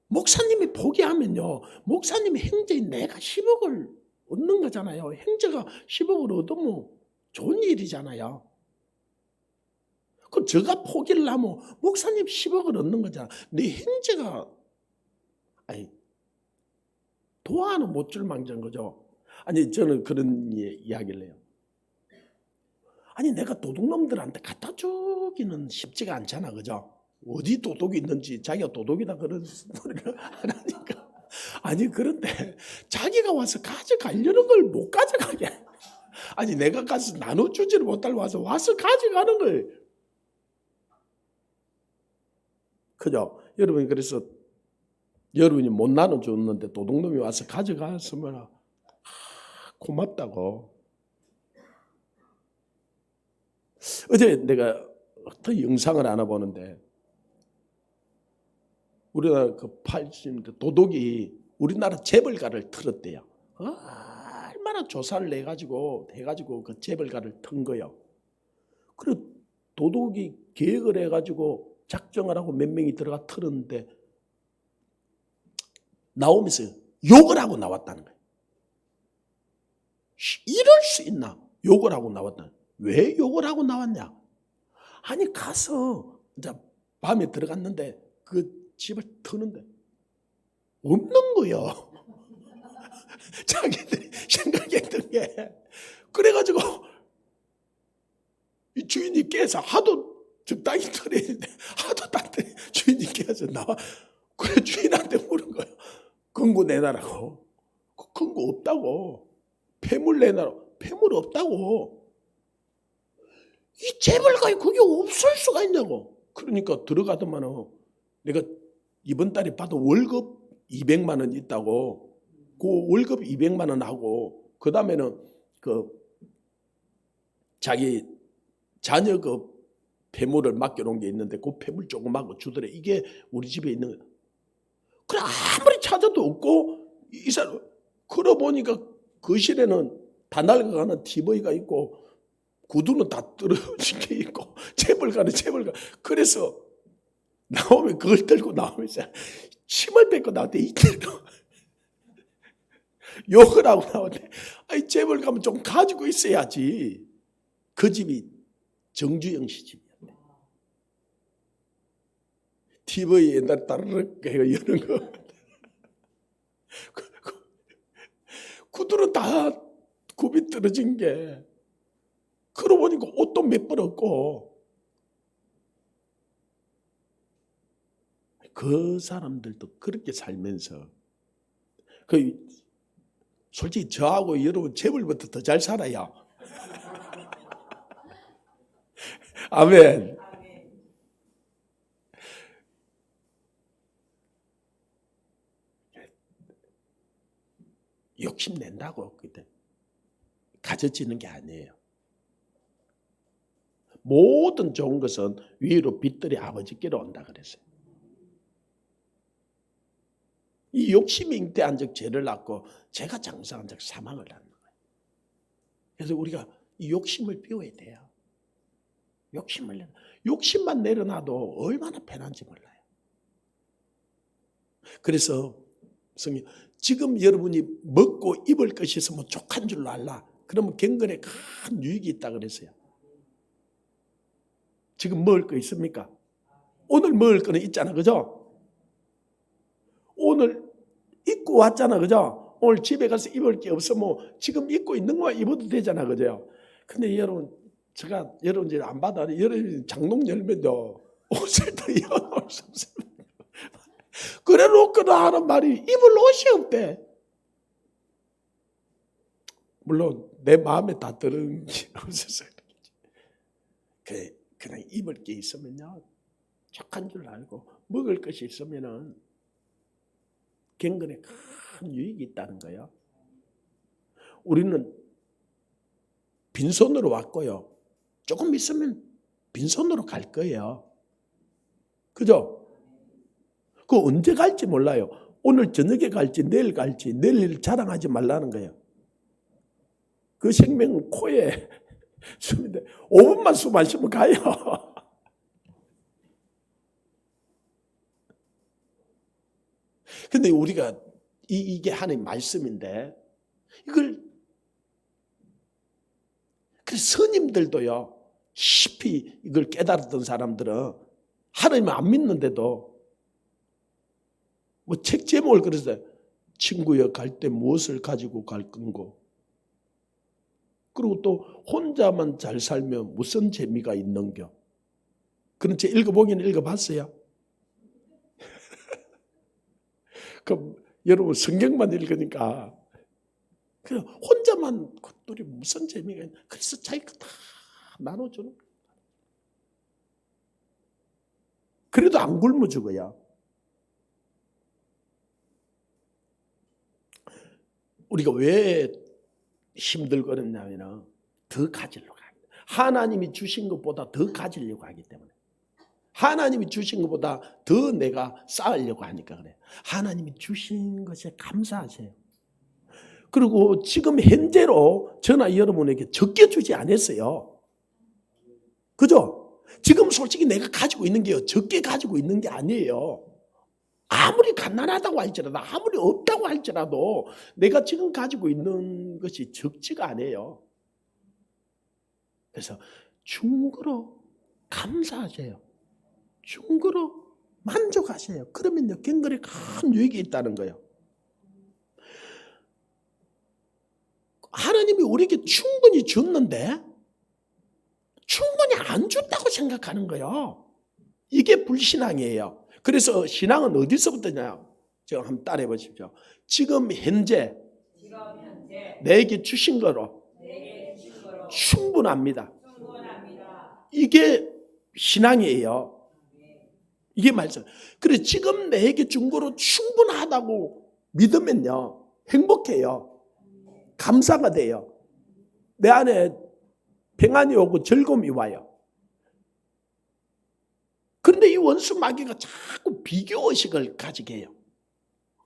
목사님이 포기하면요, 목사님의 형제인 내가 10억을 얻는 거잖아요. 형제가 10억을 얻으면 좋은 일이잖아요. 그럼 제가 포기를 하면 목사님 10억을 얻는 거잖아. 내 형제가 도와는 못 줄 망정 거죠. 아니, 저는 그런 이야기를 해요. 아니, 내가 도둑놈들한테 갖다 주기는 쉽지가 않잖아, 그죠? 어디 도둑이 있는지 자기가 도둑이다 그런 소리를 안 하니까. 아니, 그런데 자기가 와서 가져가려는 걸 못 가져가게. 아니, 내가 가서 나눠주지를 못하고 와서 가져가는 거예요. 그죠? 여러분, 그래서 여러분이 못 나눠줬는데 도둑놈이 와서 가져갔으면 고맙다고. 어제 내가 어떤 영상을 하나 보는데, 우리나라 그 80년대 도둑이 우리나라 재벌가를 틀었대요. 얼마나 조사를 해가지고 그 재벌가를 튼 거예요. 그리고 도둑이 계획을 해가지고 작정을 하고 몇 명이 들어가 틀었는데 나오면서 욕을 하고 나왔다는 거예요. 이럴 수 있나? 욕을 하고 나왔다는 거예요. 왜 욕을 하고 나왔냐? 아니, 가서 이제 밤에 들어갔는데 그 집을 터는데 없는 거예요. 자기들이 생각했던 게. 그래가지고 이 주인이 깨서 하도 적당히 털었는데 하도 땄더니 주인이 깨서 나와. 그래, 주인한테 물은 거예요. 금고 내놔라고. 금고 없다고. 폐물 내놔라고. 폐물 없다고. 이 재벌가에 그게 없을 수가 있냐고. 그러니까 들어가더만은 내가 이번 달에 받은 월급 200만 원 있다고 그 월급 200만 원 하고 그 다음에는 그 자기 자녀 그 폐물을 맡겨놓은 게 있는데 그 폐물 조그마한 주더래. 이게 우리 집에 있는 거야. 그래 아무리 찾아도 없고 이 사람 걸어 보니까 거실에는 다 낡아가는 TV가 있고 구두는 다 떨어진 게 있고 재벌가는 재벌가. 그래서 나오면 그걸 들고 나오면서 침을 뱉고 나한테 이때로 욕을 하고 나오는데 아이 재벌가면 좀 가지고 있어야지. 그 집이 정주영 씨 집이었대. TV 옛날 따르륵 여는 거. 구두는 다 굽이 떨어진 게. 그러고 보니까 옷도 몇 벌 없고. 그 사람들도 그렇게 살면서 솔직히 저하고 여러분 재벌부터 더 잘 살아요. 아멘. 욕심낸다고 그때 가져지는 게 아니에요. 모든 좋은 것은 위로 빛들이 아버지께로 온다 그랬어요. 이 욕심이 잉태한 적 죄를 낳고 죄가 장사한 적 사망을 낳는 거예요. 그래서 우리가 이 욕심을 비워야 돼요. 욕심만 내려놔도 얼마나 편한지 몰라요. 그래서 성경 지금 여러분이 먹고 입을 것이 있으면 족한 줄로 알라. 그러면 경건에 큰 유익이 있다 그랬어요. 지금 먹을 거 있습니까? 오늘 먹을 거는 있잖아, 그죠? 오늘 입고 왔잖아, 그죠? 오늘 집에 가서 입을 게 없으면 지금 입고 있는 거만 입어도 되잖아, 그죠? 근데 여러분, 제가 여러분 이제 안 받아. 여러분 장롱 열면요 옷을 더 입어놓을 수 없어요. 그래 놓고나 하는 말이 입을 옷이 없대. 물론 내 마음에 다 들은 게 없어서 그렇겠지. 그냥 입을 게 있으면요 착한 줄 알고 먹을 것이 있으면은 경건에 큰 유익이 있다는 거예요. 우리는 빈손으로 왔고요. 조금 있으면 빈손으로 갈 거예요. 그죠? 그 언제 갈지 몰라요. 오늘 저녁에 갈지 내일 갈지 내일 자랑하지 말라는 거예요. 그 생명은 코에 숨인데 5분만 숨 안 쉬면 가요. 근데 우리가 이게 하나님 말씀인데 이걸 그래서 스님들도요 깊이 이걸 깨달았던 사람들은 하나님을 안 믿는데도 뭐 책 제목을 그랬어요. 친구여 갈 때 무엇을 가지고 갈 건고. 그리고 또 혼자만 잘 살면 무슨 재미가 있는겨. 그런 책 읽어보긴 읽어봤어요. 그럼 여러분 성경만 읽으니까 그냥 혼자만 것들이 무슨 재미가 있나. 그래서 자기가 다 나눠주는 거야. 그래도 안 굶어 죽어요. 우리가 왜 힘들거렸냐면 더 가지려고 합니다. 하나님이 주신 것보다 더 가지려고 하기 때문에. 하나님이 주신 것보다 더 내가 쌓으려고 하니까 그래요. 하나님이 주신 것에 감사하세요. 그리고 지금 현재로 저나 여러분에게 적게 주지 않았어요. 그죠? 지금 솔직히 내가 가지고 있는 게 적게 가지고 있는 게 아니에요. 아무리 가난하다고 할지라도 아무리 없다고 할지라도 내가 지금 가지고 있는 것이 적지가 않아요. 그래서 충고로 감사하세요. 충고로 만족하세요. 그러면요 경건에 큰 유익이 있다는 거예요. 하나님이 우리에게 충분히 줬는데 충분히 안 줬다고 생각하는 거예요. 이게 불신앙이에요. 그래서 신앙은 어디서부터냐? 제가 한번 따라해 보십시오. 지금 현재 내게 주신 거로 충분합니다. 이게 신앙이에요. 이게 말씀. 그래 지금 내게 준 거로 충분하다고 믿으면요 행복해요. 감사가 돼요. 내 안에 평안이 오고 즐거움이 와요. 그런데 이 원수 마귀가 자꾸 비교의식을 가지게 해요.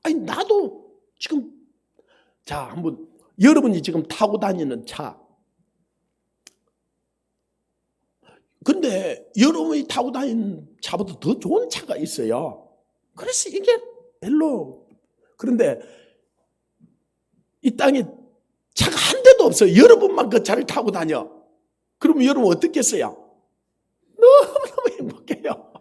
아니 나도 지금 자 한번 여러분이 지금 타고 다니는 차 근데 여러분이 타고 다니는 차보다 더 좋은 차가 있어요. 그래서 이게 별로 그런데 이 땅에 차가 한 대도 없어요. 여러분만 그 차를 타고 다녀. 그러면 여러분 어떻겠어요? 너무너무 행복해요.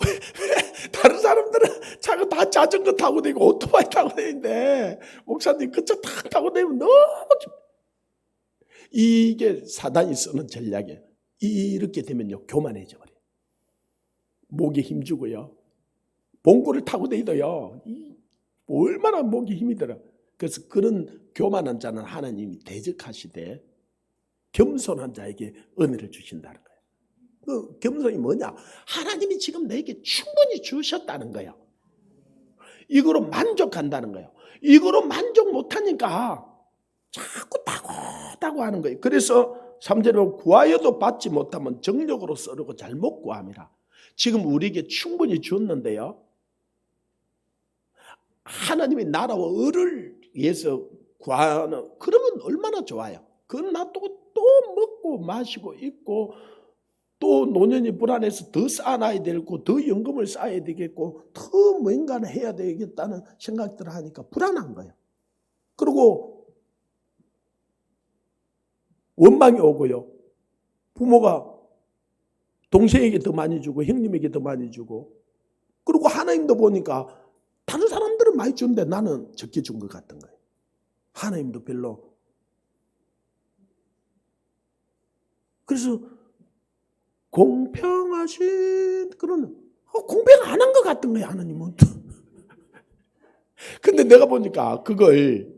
왜 다른 사람들은 차가 다 자전거 타고 다니고 오토바이 타고 다니는데 목사님 그 차 다 타고 다니면 너무 이게 사단이 쓰는 전략이에요. 이렇게 되면요 교만해져 버려요. 목에 힘주고요. 봉고를 타고 다니도요 얼마나 목에 힘이 들어. 그래서 그런 교만한 자는 하나님이 대적하시되 겸손한 자에게 은혜를 주신다는 거예요. 그 겸손이 뭐냐? 하나님이 지금 내게 충분히 주셨다는 거예요. 이거로 만족한다는 거예요. 이거로 만족 못하니까 자꾸 따고 하는 거예요. 그래서 3절에 보면 구하여도 받지 못하면 정력으로 썰고 잘못 구함이라. 지금 우리에게 충분히 줬는데요. 하나님의 나라와 의를 위해서 구하는 그러면 얼마나 좋아요. 그건 놔두고 또 먹고 마시고 있고 또 노년이 불안해서 더 쌓아놔야 되고 더 연금을 쌓아야 되겠고 더 뭔가를 해야 되겠다는 생각들을 하니까 불안한 거예요. 그리고 원망이 오고요. 부모가 동생에게 더 많이 주고 형님에게 더 많이 주고 그리고 하나님도 보니까 다른 사람들은 많이 주는데 나는 적게 준 것 같은 거예요. 하나님도 별로. 그래서 공평하신 그런 공평 안 한 것 같은 거예요. 하나님은. 근데 내가 보니까 그걸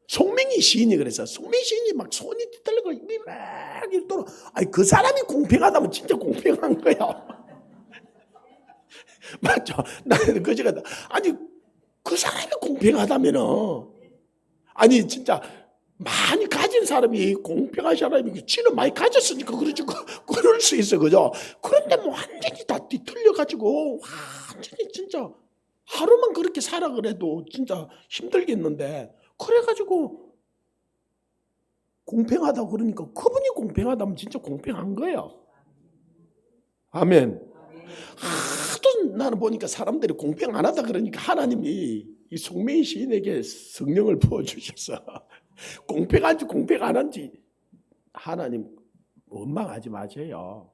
송명희 시인이 그래서 송명희 시인이 막 손이 뒤틀리고 입이 막 이러도록 아니 그 사람이 공평하다면 진짜 공평한 거야. 맞죠? 나는 그제가 아니 그 사람이 공평하다면은 아니 진짜 많이 가진 사람이 공평한 사람이 지는 많이 가졌으니까 그러지 그럴 수 있어 그죠? 그런데 뭐 완전히 다 뒤틀려 가지고 완전히 진짜 하루만 그렇게 살아 그래도 진짜 힘들겠는데 그래가지고 공평하다고 그러니까 그분이 공평하다면 진짜 공평한 거예요. 아멘. 하도 나는 보니까 사람들이 공평 안 하다 그러니까 하나님이 이 송명희 시인에게 성령을 부어주셔서 공평한지 공평 안 한지 하나님 원망하지 마세요.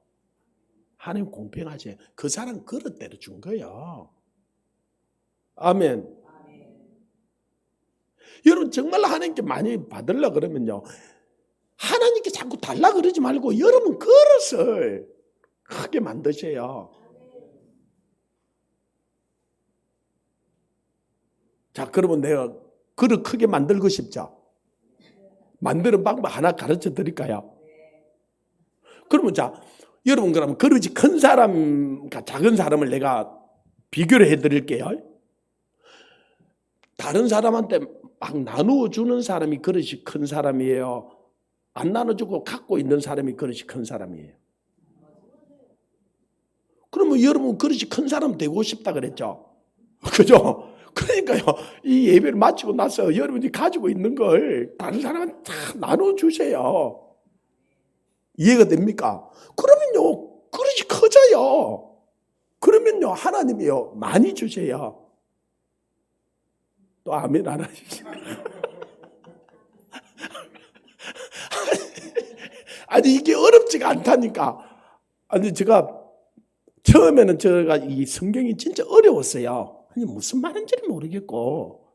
하나님 공평하지. 그 사람 그릇대로 준 거예요. 아멘. 여러분 정말로 하나님께 많이 받으려 그러면요 하나님께 자꾸 달라 그러지 말고 여러분 그릇을 크게 만드세요. 자 그러면 내가 그릇 크게 만들고 싶죠? 만드는 방법 하나 가르쳐 드릴까요? 그러면 자 여러분 그러면 그릇이 큰 사람과 작은 사람을 내가 비교를 해 드릴게요. 다른 사람한테 막 나누어 주는 사람이 그릇이 큰 사람이에요. 안 나눠주고 갖고 있는 사람이 그릇이 큰 사람이에요. 그러면 여러분 그릇이 큰 사람 되고 싶다 그랬죠? 그죠? 그러니까요 이 예배를 마치고 나서 여러분이 가지고 있는 걸 다른 사람한테 다 나눠주세요. 이해가 됩니까? 그러면요 그릇이 커져요. 그러면요 하나님이요 많이 주세요. 또 아멘 안 하시죠? 아니 이게 어렵지가 않다니까. 아니 제가 처음에는 제가 이 성경이 진짜 어려웠어요. 아니 무슨 말인지를 모르겠고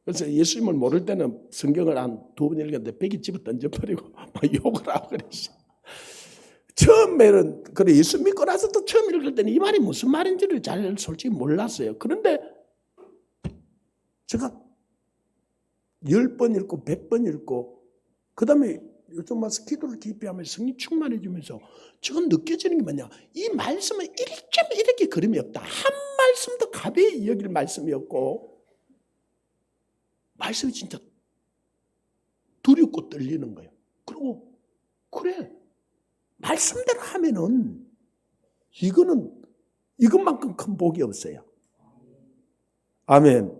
그래서 예수님을 모를 때는 성경을 한 2번 읽었는데 벽에 집어 던져버리고 막 욕을 하고 그랬어요. 처음에는 그래 예수 믿고 나서 또 처음 읽을 때는 이 말이 무슨 말인지를 잘 솔직히 몰랐어요. 그런데 제가 10번 읽고 100번 읽고 그 다음에 요즘 와서 기도를 깊이 하면 성령 충만해지면서 지금 느껴지는 게 뭐냐? 이 말씀은 1점 이렇게 그림이 없다. 한 말씀도 가벼이 여길 말씀이 없고 말씀이 진짜 두렵고 떨리는 거예요. 그리고 그래 말씀대로 하면은 이것만큼 큰 복이 없어요. 아멘.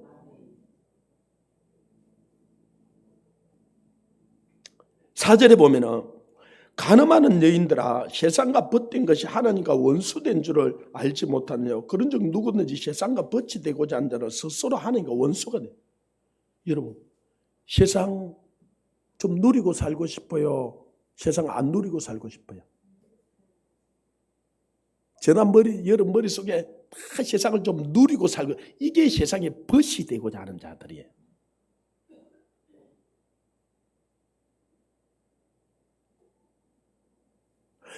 사절에 보면은 간음하는 여인들아 세상과 벗된 것이 하나님과 원수된 줄을 알지 못하느냐. 그런즉 누구든지 세상과 벗이 되고자 하는 자는 스스로 하나님과 원수가 돼. 여러분 세상 좀 누리고 살고 싶어요? 세상 안 누리고 살고 싶어요? 저는 여러분 머릿속에 다 세상을 좀 누리고 살고 이게 세상의 벗이 되고자 하는 자들이에요.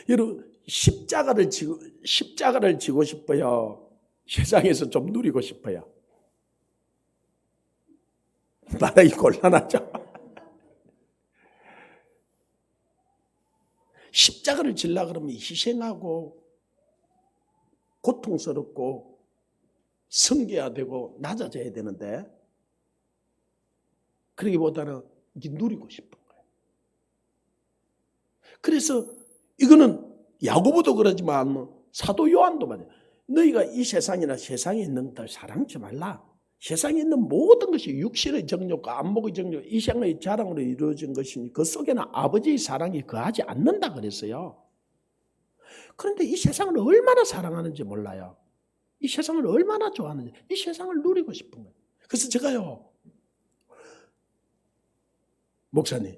여러분 십자가를 지고 싶어요? 세상에서 좀 누리고 싶어요? 말하기 곤란하죠. 십자가를 지려고 그러면 희생하고 고통스럽고 성겨야 되고 낮아져야 되는데 그러기보다는 이게 누리고 싶은 거예요. 그래서 이거는 야고보도 그러지만 사도 요한도 말이에요. 너희가 이 세상이나 세상에 있는 것들 사랑하지 말라. 세상에 있는 모든 것이 육신의 정욕과 안목의 정욕, 이생의 자랑으로 이루어진 것이니 그 속에는 아버지의 사랑이 거하지 않는다 그랬어요. 그런데 이 세상을 얼마나 사랑하는지 몰라요. 이 세상을 얼마나 좋아하는지, 이 세상을 누리고 싶은 거예요. 그래서 제가요, 목사님,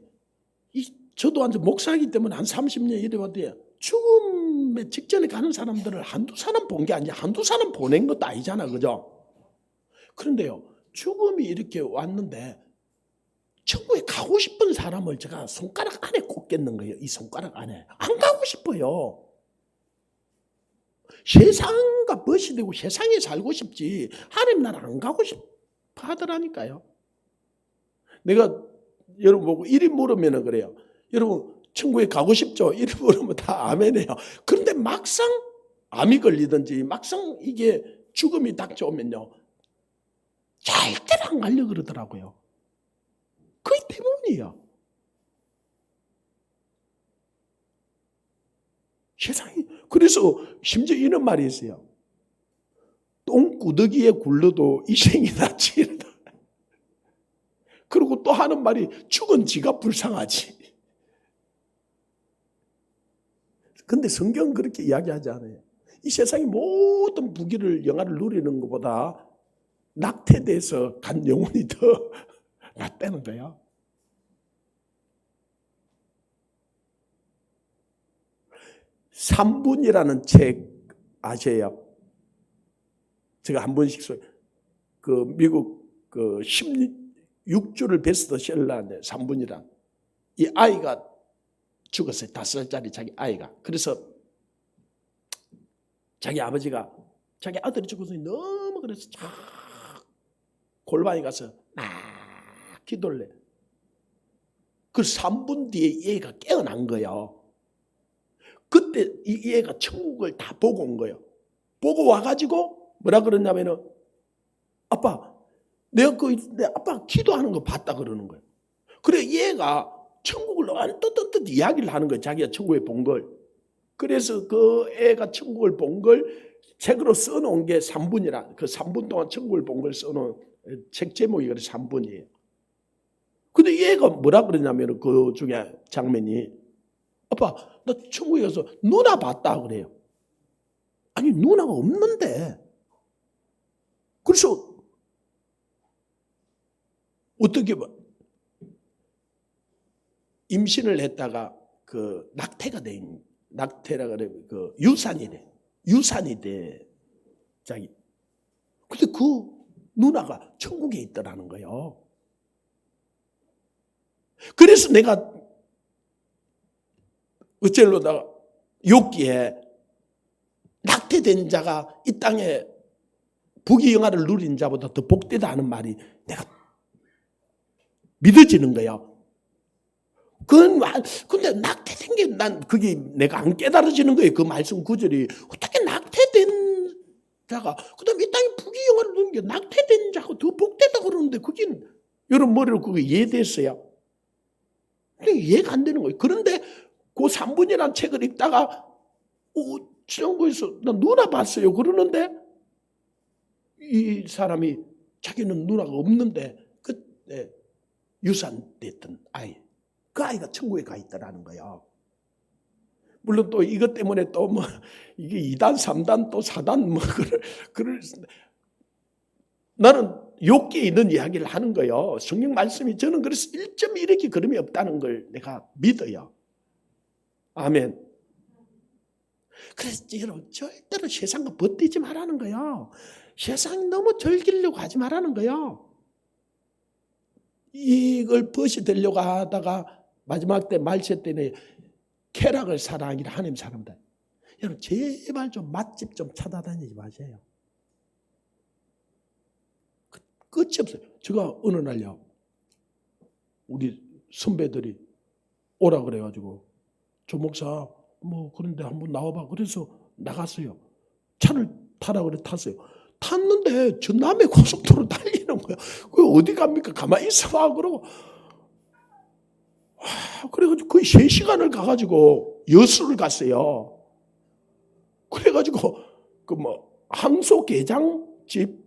저도 완전 목사이기 때문에 한 30년 이래왔대요. 죽음의 직전에 가는 사람들을 한두 사람 본 게 아니야. 한두 사람 보낸 것도 아니잖아. 그죠? 그런데요, 죽음이 이렇게 왔는데 천국에 가고 싶은 사람을 제가 손가락 안에 꼽겠는 거예요. 이 손가락 안에. 안 가고 싶어요. 세상과 벗이 되고 세상에 살고 싶지 하나님 나라 안 가고 싶어 하더라니까요. 내가 여러분 보고 이리 물으면 그래요. 여러분 천국에 가고 싶죠? 이리 물으면 다 아멘해요. 그런데 막상 암이 걸리든지 막상 이게 죽음이 닥쳐오면요. 절대로 안 가려고 그러더라고요. 그게 때문이에요. 세상이. 그래서 심지어 이런 말이 있어요. 똥구더기에 굴러도 이생이 낫지. 그리고 또 하는 말이 죽은 지가 불쌍하지. 근데 성경은 그렇게 이야기하지 않아요. 이 세상의 모든 부귀를 영화를 누리는 것보다 낙태돼서 간 영혼이 더 낫다는 거야. 삼분이라는 책 아세요? 제가 한 번씩 그 미국 그 16주를 베스트셀러인데 3분이란 이 아이가 죽었어요. 5살짜리 자기 아이가. 그래서 자기 아버지가 자기 아들이 죽어서 너무 그래서 쫙 골방에 가서 막 기도를 해. 그 3분 뒤에 얘가 깨어난 거예요. 그때 이 얘가 천국을 다 보고 온 거예요. 보고 와가지고 뭐라 그러냐면은 아빠 내가 내 아빠 기도하는 거 봤다 그러는 거예요. 그래 얘가 천국을 뜻 이야기를 하는 거예요. 자기가 천국에 본 걸. 그래서 그 애가 천국을 본 걸 책으로 써놓은 게 3분이라 그 3분 동안 천국을 본 걸 써놓은 책 제목이 그래서 3분이에요. 근데 얘가 뭐라 그러냐면 그 중에 장면이 아빠 나 천국에 가서 누나 봤다 그래요. 아니 누나가 없는데. 그래서 어떻게 봐 임신을 했다가 그 낙태라 그래 그 유산이 돼 자기. 근데 그 누나가 천국에 있더라는 거예요. 그래서 내가 어째로다가 욥기에 낙태된 자가 이 땅에 부귀영화를 누린 자보다 더 복되다 하는 말이 내가 믿어지는 거예요. 근데 낙태된 게 난 그게 내가 안 깨달아지는 거예요. 그 말씀 구절이 어떻게 낙태된 자가 그다음에 이 땅에 부귀영화를 누린 게 낙태된 자가 더 복되다 그러는데 그게 여러분 머리로 그거 이해됐어요? 근데 이해가 안 되는 거예요. 그런데 그 3분이라는 책을 읽다가 지정부에서 나 누나 봤어요. 그러는데 이 사람이 자기는 누나가 없는데 그때 유산됐던 아이, 그 아이가 천국에 가 있더라는 거예요. 물론 또 이것 때문에 또 뭐 이게 2단, 3단, 또 4단 뭐 그럴 나는 욕기에 있는 이야기를 하는 거예요. 성경 말씀이 저는 그래서 1.1획기 그름이 없다는 걸 내가 믿어요. 아멘. 그래서 여러분 절대로 세상과 버티지 말라는 거예요. 세상이 너무 즐기려고 하지 말라는 거예요. 이걸 벗어들려고 하다가 마지막 때 말세 때는 쾌락을 사랑하기를 하나님 사람들. 여러분 제발 좀 맛집 좀 찾아다니지 마세요. 끝이 없어요. 제가 어느 날요 우리 선배들이 오라 그래가지고 조 목사 뭐 그런데 한번 나와봐. 그래서 나갔어요. 차를 타라 그래 탔어요. 탔는데 저 남해 고속도로 달리는 거예요. 그 어디 갑니까? 가만히 있어봐. 그러고 그래가지고 거의 3시간을 가가지고 여수를 갔어요. 그래가지고 그 뭐 항소게장집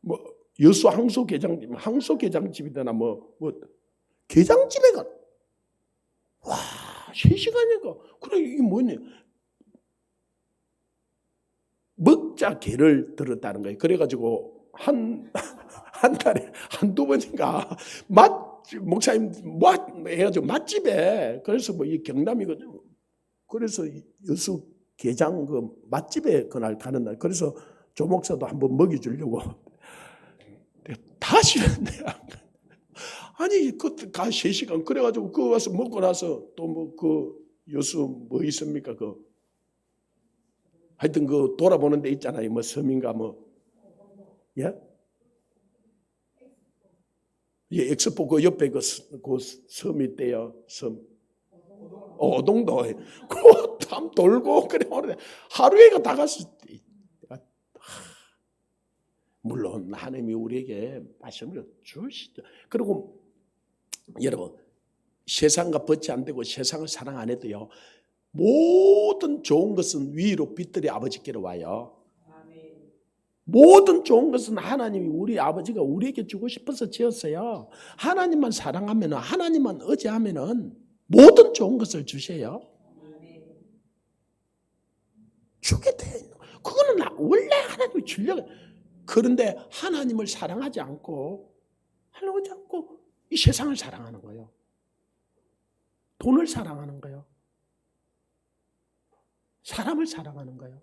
뭐 여수 항소게장집이나 뭐 게장집에 가. 와 3시간이니까 그래 이게 뭐냐? 먹자 개를 들었다는 거예요. 그래가지고 한 달에 한두 번인가 목사님 해가지고 맛집에 그래서 뭐 이 경남이거든요. 그래서 여수 게장 그 맛집에 그날 가는 날 그래서 조 목사도 한번 먹여주려고 다 싫었네요. 아니 그때 가 3시간 그래가지고 그거 와서 먹고 나서 또 뭐 그 여수 뭐 있습니까 하여튼 그 돌아보는 데 있잖아요. 뭐 섬인가 뭐 예? 예, 엑스포 그 옆에 그 섬이 있대요. 섬. 오동도. 그참 돌고 그래 오는데 하루에가 다 갔을 때. 물론 하나님이 우리에게 말씀을 주시죠. 그리고 여러분 세상과 벗지 안 되고 세상을 사랑 안 해도요. 모든 좋은 것은 위로 빛들이 아버지께로 와요. 모든 좋은 것은 하나님이 우리 아버지가 우리에게 주고 싶어서 지었어요. 하나님만 사랑하면 하나님만 의지하면 모든 좋은 것을 주세요. 주게 돼. 그거는 원래 하나님이 주려고. 그런데 하나님을 사랑하지 않고 이 세상을 사랑하는 거예요. 돈을 사랑하는 거예요. 사람을 사랑하는 거예요.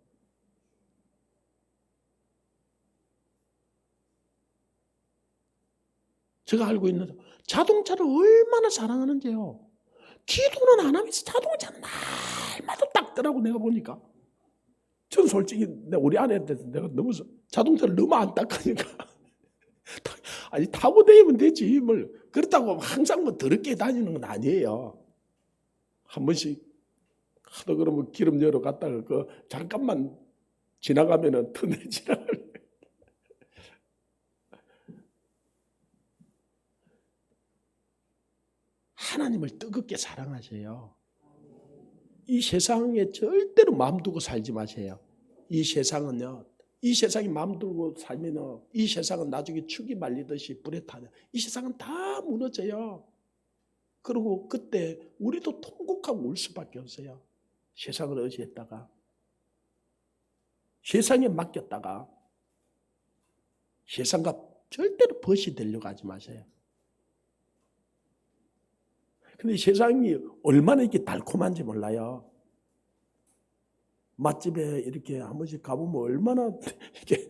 제가 알고 있는 자동차를 얼마나 사랑하는지요. 기도는 안 하면서 자동차는 날마다 닦더라고 내가 보니까. 전 솔직히 우리 아내한테 내가 너무 자동차를 너무 안 닦으니까 아니 타고 다니면 되지 뭘 그렇다고 항상 뭐 더럽게 다니는 건 아니에요. 한 번씩 하도 그러면 기름 열어 갔다가 그 잠깐만 지나가면은 터널 지나갈 하나님을 뜨겁게 사랑하세요. 이 세상에 절대로 마음 두고 살지 마세요. 이 세상은요. 이 세상에 마음 두고 살면 이 세상은 나중에 축이 말리듯이 불에 타요. 이 세상은 다 무너져요. 그리고 그때 우리도 통곡하고 울 수밖에 없어요. 세상을 의지했다가 세상에 맡겼다가 세상과 절대로 벗이 되려고 하지 마세요. 근데 세상이 얼마나 이렇게 달콤한지 몰라요. 맛집에 이렇게 한 번씩 가보면 얼마나 이게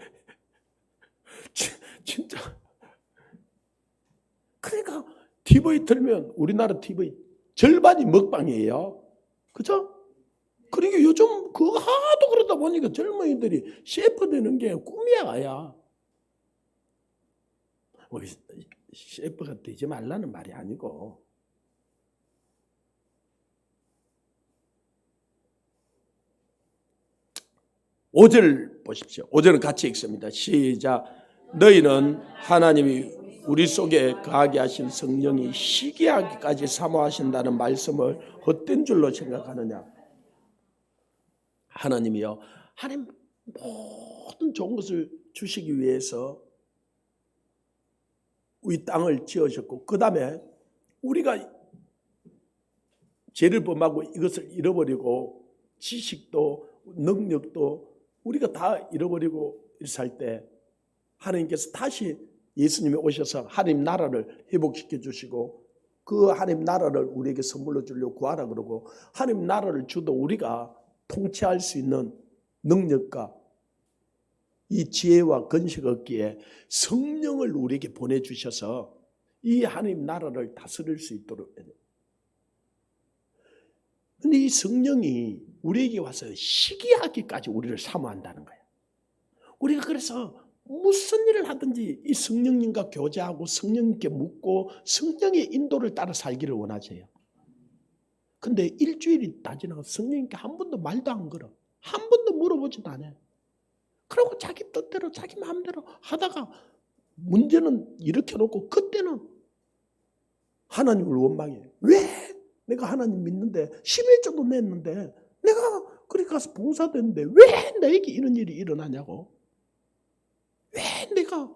진짜. 그러니까 TV 틀면 우리나라 TV 절반이 먹방이에요. 그죠? 그러니까 요즘 그거 하도 그러다 보니까 젊은이들이 셰프 되는 게 꿈이야. 우리 셰프가 되지 말라는 말이 아니고 5절 보십시오. 5절은 같이 읽습니다. 시작. 너희는 하나님이 우리 속에 거하게 하신 성령이 시기하기까지 사모하신다는 말씀을 헛된 줄로 생각하느냐. 하나님이요, 하나님 모든 좋은 것을 주시기 위해서 이 땅을 지으셨고, 그 다음에 우리가 죄를 범하고 이것을 잃어버리고 지식도 능력도 우리가 다 잃어버리고 살 때 하나님께서 다시 예수님이 오셔서 하나님 나라를 회복시켜 주시고 그 하나님 나라를 우리에게 선물로 주려고 구하라 그러고, 하나님 나라를 주도 우리가 통치할 수 있는 능력과 이 지혜와 건식 얻기에 성령을 우리에게 보내주셔서 이 하나님 나라를 다스릴 수 있도록 해야 돼요. 근데 이 성령이 우리에게 와서 시기하기까지 우리를 사모한다는 거예요. 우리가 그래서 무슨 일을 하든지 이 성령님과 교제하고 성령님께 묻고 성령의 인도를 따라 살기를 원하세요. 근데 일주일이 다 지나고 성령님께 한 번도 말도 안 걸어. 한 번도 물어보지도 않아요. 그러고 자기 뜻대로 자기 마음대로 하다가 문제는 일으켜놓고 그때는 하나님을 원망해. 왜 내가 하나님 믿는데 11조도 냈는데 내가 그렇게 가서 봉사됐는데 왜 나에게 이런 일이 일어나냐고. 왜 내가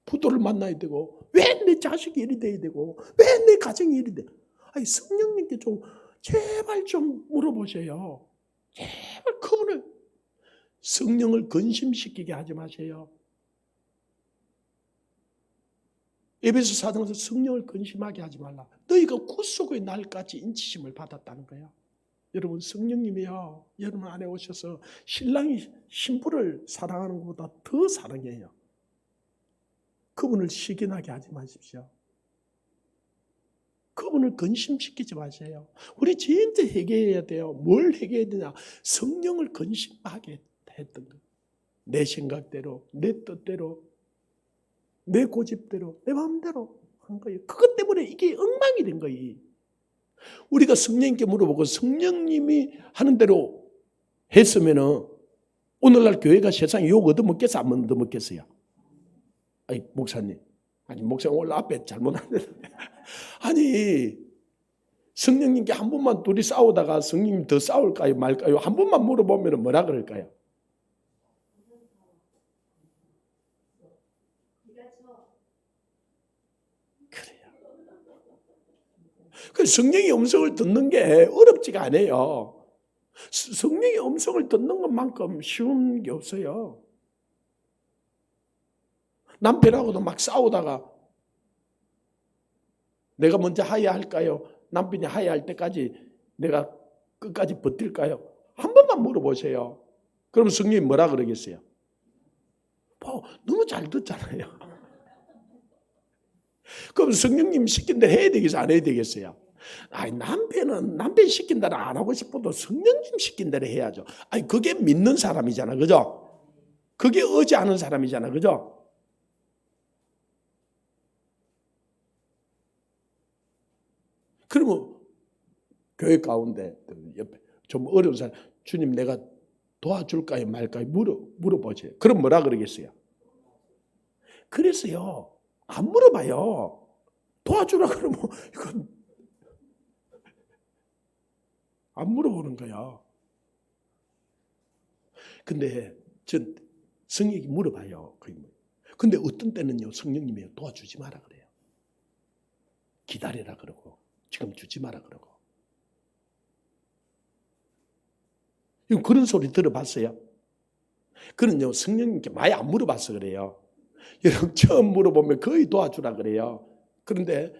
부도를 만나야 되고 왜 내 자식이 이리 돼야 되고 왜 내 가정이 이리 돼. 아니 성령님께 좀 제발 좀 물어보세요. 제발 그분을 성령을 근심시키게 하지 마세요. 에베소 4장에서 성령을 근심하게 하지 말라. 너희가 구속의 날까지 인치심을 받았다는 거야. 여러분 성령님이요, 여러분 안에 오셔서 신랑이 신부를 사랑하는 것보다 더 사랑해요. 그분을 시기나게 하지 마십시오. 그분을 근심시키지 마세요. 우리 진짜 회개해야 돼요. 뭘 회개해야 되냐? 성령을 근심하게 했던 거예요. 내 생각대로, 내 뜻대로, 내 고집대로, 내 마음대로 한 거예요. 그것 때문에 이게 엉망이 된 거예요. 우리가 성령님께 물어보고 성령님이 하는 대로 했으면은 오늘날 교회가 세상에 욕 얻어먹겠어, 안 얻어먹겠어요? 아니 목사님, 아니 목사님 오늘 앞에 잘못하는데 아니 성령님께 한 번만 둘이 싸우다가 성령님 더 싸울까요 말까요? 한 번만 물어보면 뭐라 그럴까요? 그 성령의 음성을 듣는 게 어렵지가 않아요. 성령의 음성을 듣는 것만큼 쉬운 게 없어요. 남편하고도 막 싸우다가 내가 먼저 하야할까요? 남편이 하야할 때까지 내가 끝까지 버틸까요? 한 번만 물어보세요. 그럼 성령이 뭐라 그러겠어요? 너무 잘 듣잖아요. 그럼 성령님 시킨 대로 해야 되겠어요? 안 해야 되겠어요? 아니 남편 시킨 대로 안 하고 싶어도 성령님 시킨 대로 해야죠. 아니 그게 믿는 사람이잖아, 그죠? 그게 의지하는 사람이잖아, 그죠? 그러면 교회 가운데 옆에 좀 어려운 사람, 주님 내가 도와줄까요 말까요 물어보세요. 그럼 뭐라 그러겠어요? 그래서요 안 물어봐요. 도와주라 그러면 이건 안 물어보는 거야. 근데 전 성령이 물어봐요. 근데 어떤 때는요 성령님이 도와주지 마라 그래요. 기다리라 그러고 지금 주지 마라 그러고. 그런 소리 들어봤어요? 그는요 성령님께 많이 안 물어봐서 그래요. 여러분 처음 물어보면 거의 도와주라 그래요. 그런데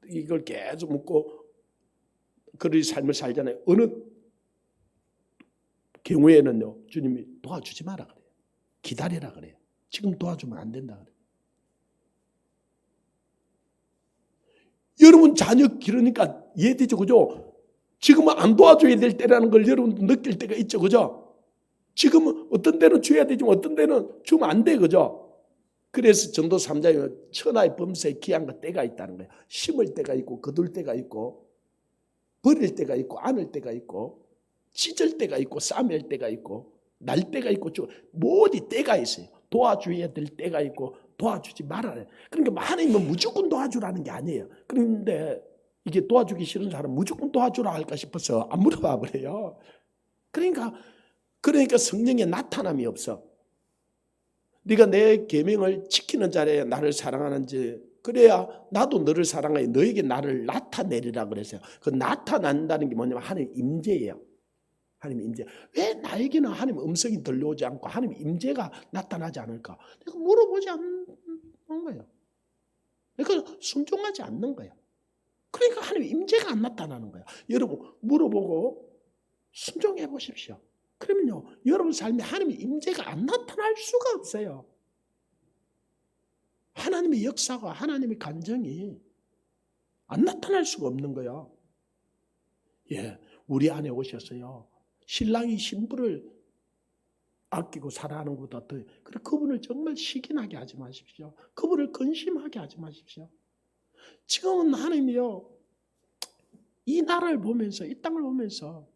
이걸 계속 묻고 그런 삶을 살잖아요. 어느 경우에는요 주님이 도와주지 마라 그래요. 기다리라 그래요. 지금 도와주면 안 된다 그래요. 여러분 자녀 기르니까 이해되죠, 그죠? 지금은 안 도와줘야 될 때라는 걸 여러분도 느낄 때가 있죠, 그죠? 지금은 어떤 때는 줘야 되지만 어떤 때는 주면 안 돼, 그죠? 그래서 전도 3장에 천하의 범사에 귀한 것 때가 있다는 거예요. 심을 때가 있고 거둘 때가 있고 버릴 때가 있고 안을 때가 있고 찢을 때가 있고 싸맬 때가 있고 날 때가 있고 뭐 어디 때가 있어요. 도와줘야 될 때가 있고 도와주지 말아야 돼. 그러니까 하나님은 무조건 도와주라는 게 아니에요. 그런데 이게 도와주기 싫은 사람은 무조건 도와주라 할까 싶어서 안 물어봐 버려요. 그러니까 성령의 나타남이 없어. 네가 내 계명을 지키는 자리에 나를 사랑하는지 그래야 나도 너를 사랑하여 너에게 나를 나타내리라 그랬어요. 그 나타난다는 게 뭐냐면 하나님 임재예요. 하나님 임재. 왜 나에게는 하나님 음성이 들려오지 않고 하나님 임재가 나타나지 않을까? 내가 물어보지 않는 거예요. 그러니까 순종하지 않는 거예요. 그러니까 하나님 임재가 안 나타나는 거예요. 여러분 물어보고 순종해 보십시오. 그러면요, 여러분 삶에 하나님의 임재가 안 나타날 수가 없어요. 하나님의 역사가 하나님의 간정이 안 나타날 수가 없는 거예요. 예, 우리 안에 오셨어요. 신랑이 신부를 아끼고 사랑하는 것보다 더 그래 그분을 정말 시기나게 하지 마십시오. 그분을 근심하게 하지 마십시오. 지금은 하나님이요, 이 나라를 보면서 이 땅을 보면서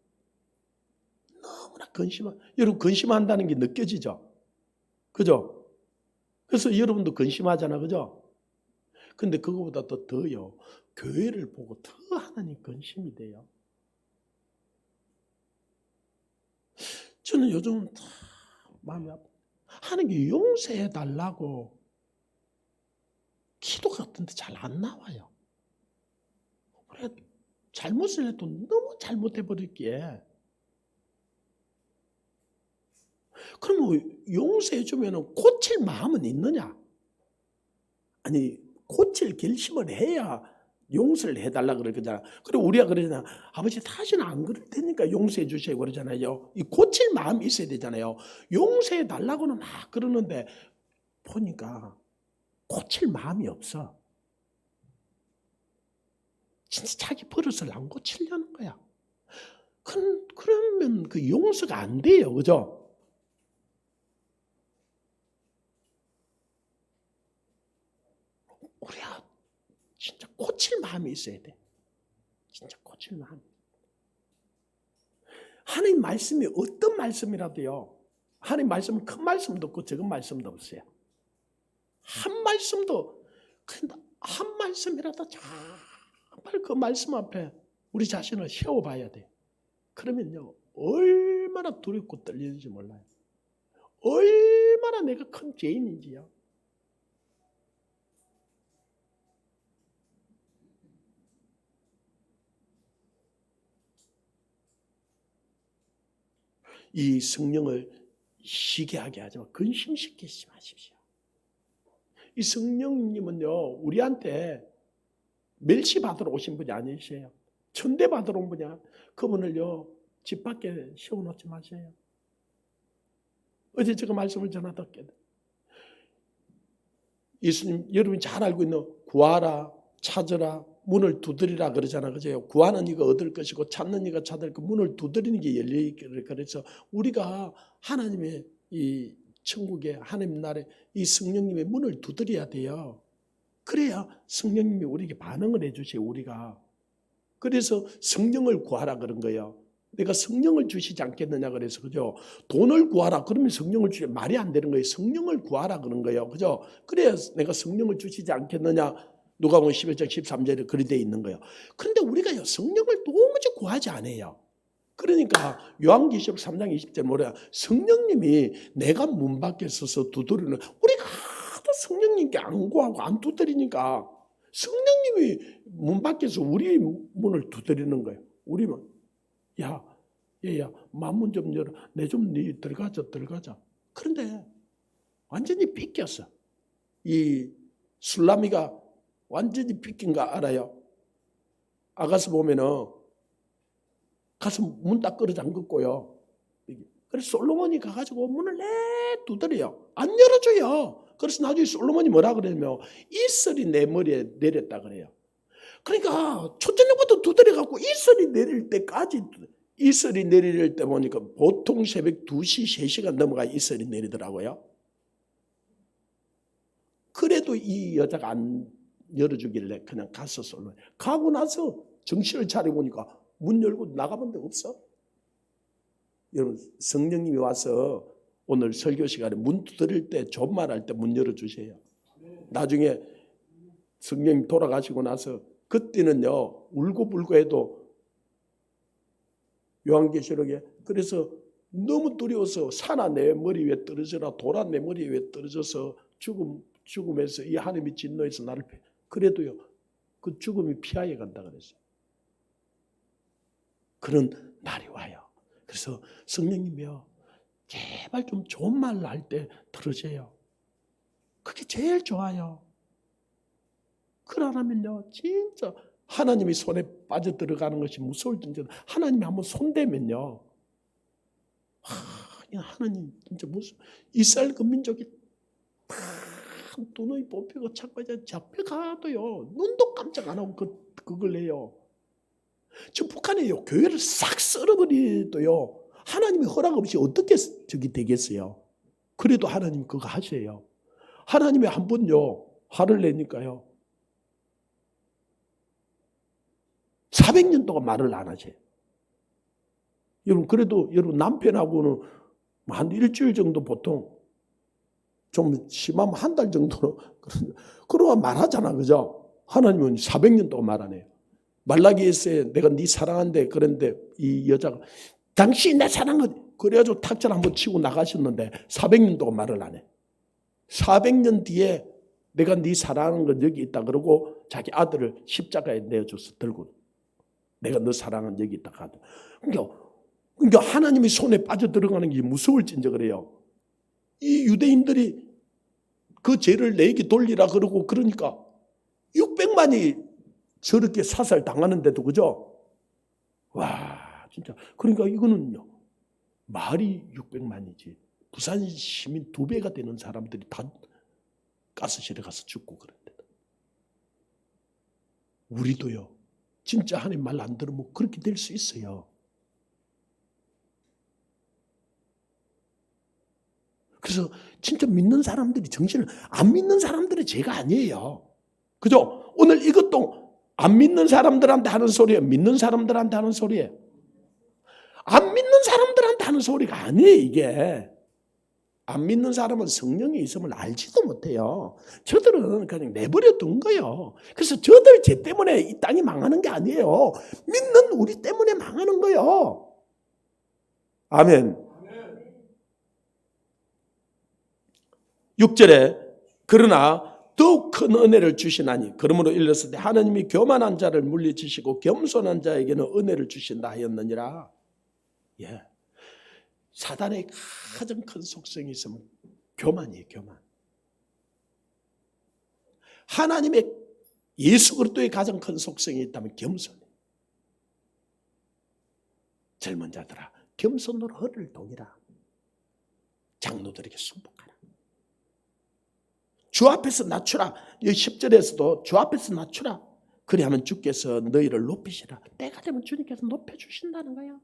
너무나 여러분 근심한다는 게 느껴지죠? 그죠? 그래서 여러분도 근심하잖아, 그죠? 근데 그거보다 더요, 교회를 보고 더 하나님 근심이 돼요. 저는 요즘 마음이 아파. 하나님께 용서해 달라고 기도 같은데 잘 안 나와요. 그래 잘못을 해도 너무 잘못해 버렸기에. 그러면 용서해 주면 고칠 마음은 있느냐? 아니 고칠 결심을 해야 용서를 해달라 그러잖아. 그리고 우리가 그러잖아. 아버지 다시는 안 그럴 테니까 용서해 주시고 그러잖아요. 이 고칠 마음이 있어야 되잖아요. 용서해 달라고는 막 그러는데 보니까 고칠 마음이 없어. 진짜 자기 버릇을 안 고치려는 거야. 그러면 그 용서가 안 돼요. 그죠? 우리가 진짜 고칠 마음이 있어야 돼. 진짜 고칠 마음. 하나님 말씀이 어떤 말씀이라도요. 하나님 말씀은 큰 말씀도 없고 적은 말씀도 없어요. 한 말씀도 한 말씀이라도 정말 그 말씀 앞에 우리 자신을 세워봐야 돼. 그러면요 얼마나 두렵고 떨리는지 몰라요. 얼마나 내가 큰 죄인인지요. 이 성령을 시기하게 하지 마. 근심시키지 마십시오. 이 성령님은요 우리한테 멸시받으러 오신 분이 아니세요. 천대받으러 온 분이야. 그분을요 집 밖에 세워놓지 마세요. 어제 제가 말씀을 전하셨게 예수님 여러분이 잘 알고 있는 구하라 찾으라 문을 두드리라 그러잖아. 그죠? 구하는 이가 얻을 것이고 찾는 이가 찾을 것. 문을 두드리는 게 열리기를. 그래서 우리가 하나님의 이 천국의 하나님 나라의 이 성령님의 문을 두드려야 돼요. 그래야 성령님이 우리에게 반응을 해주세요. 우리가. 그래서 성령을 구하라 그런 거예요. 내가 성령을 주시지 않겠느냐 그래서 그죠? 돈을 구하라 그러면 성령을 주시 말이 안 되는 거예요. 성령을 구하라 그런 거예요. 그죠? 그래야 내가 성령을 주시지 않겠느냐. 누가복음 11장 13절에 그리 되어 있는 거예요. 그런데 우리가요 성령을 도무지 구하지 않아요. 그러니까 요한계시록 3장 20절 뭐래요? 성령님이 내가 문 밖에 서서 두드리는 우리가 하도 성령님께 안 구하고 안 두드리니까 성령님이 문 밖에서 우리 문을 두드리는 거예요. 우리만 야 얘야 만문 좀 열어 내 좀 네 들어가자. 그런데 완전히 삐꼈어. 이 술라미가 완전히 삐낀 거 알아요? 아가서 보면은 가서 문 딱 끌어 잠겼고요. 그래서 솔로몬이 가가지고 문을 두드려요. 안 열어줘요. 그래서 나중에 솔로몬이 뭐라 그러냐면 이슬이 내 머리에 내렸다 그래요. 그러니까 초저녁부터 두드려갖고 이슬이 내릴 때까지 이슬이 내릴 때 보니까 보통 새벽 2시, 3시가 넘어가 이슬이 내리더라고요. 그래도 이 여자가 안 열어주길래 그냥 가서 솔로몬. 가고 나서 정신을 차리고 보니까 문 열고 나가본 데 없어. 여러분 성령님이 와서 오늘 설교 시간에 문 두드릴 때 존말할 때 문 열어주세요. 나중에 성령님 돌아가시고 나서 그때는요 울고불고 해도 요한계시록에 그래서 너무 두려워서 산아 내 머리 위에 떨어져라 돌아 내 머리 위에 떨어져서 죽음에서 이 하나님의 진노에서 나를 그래도요 그 죽음이 피하여 간다 그랬어요. 그런 날이 와요. 그래서 성령님이요 제발 좀 좋은 말 할 때 들으세요. 그게 제일 좋아요. 그러면요 진짜 하나님이 손에 빠져들어가는 것이 무서울 정도로 하나님이 한번 손대면요 하나님 진짜 무슨 이스라엘 그 민족이 다 눈이 뽑히고 자꾸 잡혀가도요 눈도 깜짝 안 하고 그걸 해요. 지금 북한에요 교회를 싹 썰어버리도요 하나님이 허락 없이 어떻게 저기 되겠어요. 그래도 하나님 그거 하셔요. 하나님이 한 번요 화를 내니까요 400년 동안 말을 안 하세요. 여러분 그래도 여러분 남편하고는 한 일주일 정도 보통 좀 심하면 한 달 정도는 그러면 말하잖아, 그죠? 하나님은 400년 동안 말 안 해요. 말라기에서 내가 네 사랑한대 그런데 이 여자가 당신이 내 사랑하지 그래가지고 탁자를 한번 치고 나가셨는데 400년 동안 말을 안 해. 400년 뒤에 내가 네 사랑하는 건 여기 있다 그러고 자기 아들을 십자가에 내어줘서 들고 내가 너 사랑은 여기 있다 하다. 그러니까 하나님이 손에 빠져 들어가는 게 무서울진저 그래요. 이 유대인들이 그 죄를 내게 돌리라 그러고 그러니까 600만이 저렇게 사살 당하는데도 그죠? 와 진짜 그러니까 이거는요 말이 600만이지 부산 시민 2배가 되는 사람들이 다 가스실에 가서 죽고 그런데 우리도요 진짜 하나님 말 안 들으면 그렇게 될 수 있어요. 그래서 진짜 믿는 사람들이 정신을 안 믿는 사람들이 죄가 아니에요. 그죠? 오늘 이것도 안 믿는 사람들한테 하는 소리예요. 믿는 사람들한테 하는 소리예요. 안 믿는 사람들한테 하는 소리가 아니에요. 이게. 안 믿는 사람은 성령이 있음을 알지도 못해요. 저들은 그냥 내버려 둔 거예요. 그래서 저들 죄 때문에 이 땅이 망하는 게 아니에요. 믿는 우리 때문에 망하는 거예요. 아멘. 6절에 그러나 더욱 큰 은혜를 주시나니 그러므로 일렀을 때 하나님이 교만한 자를 물리치시고 겸손한 자에게는 은혜를 주신다 하였느니라. 예. 사단의 가장 큰 속성이 있으면 교만이에요. 교만. 하나님의 예수 그리스도의 가장 큰 속성이 있다면 겸손이에요. 젊은 자들아 겸손으로 허리를 동이라. 장로들에게 순복하라. 주 앞에서 낮추라. 10절에서도 주 앞에서 낮추라. 그리하면 주께서 너희를 높이시라. 때가 되면 주님께서 높여주신다는 거예요.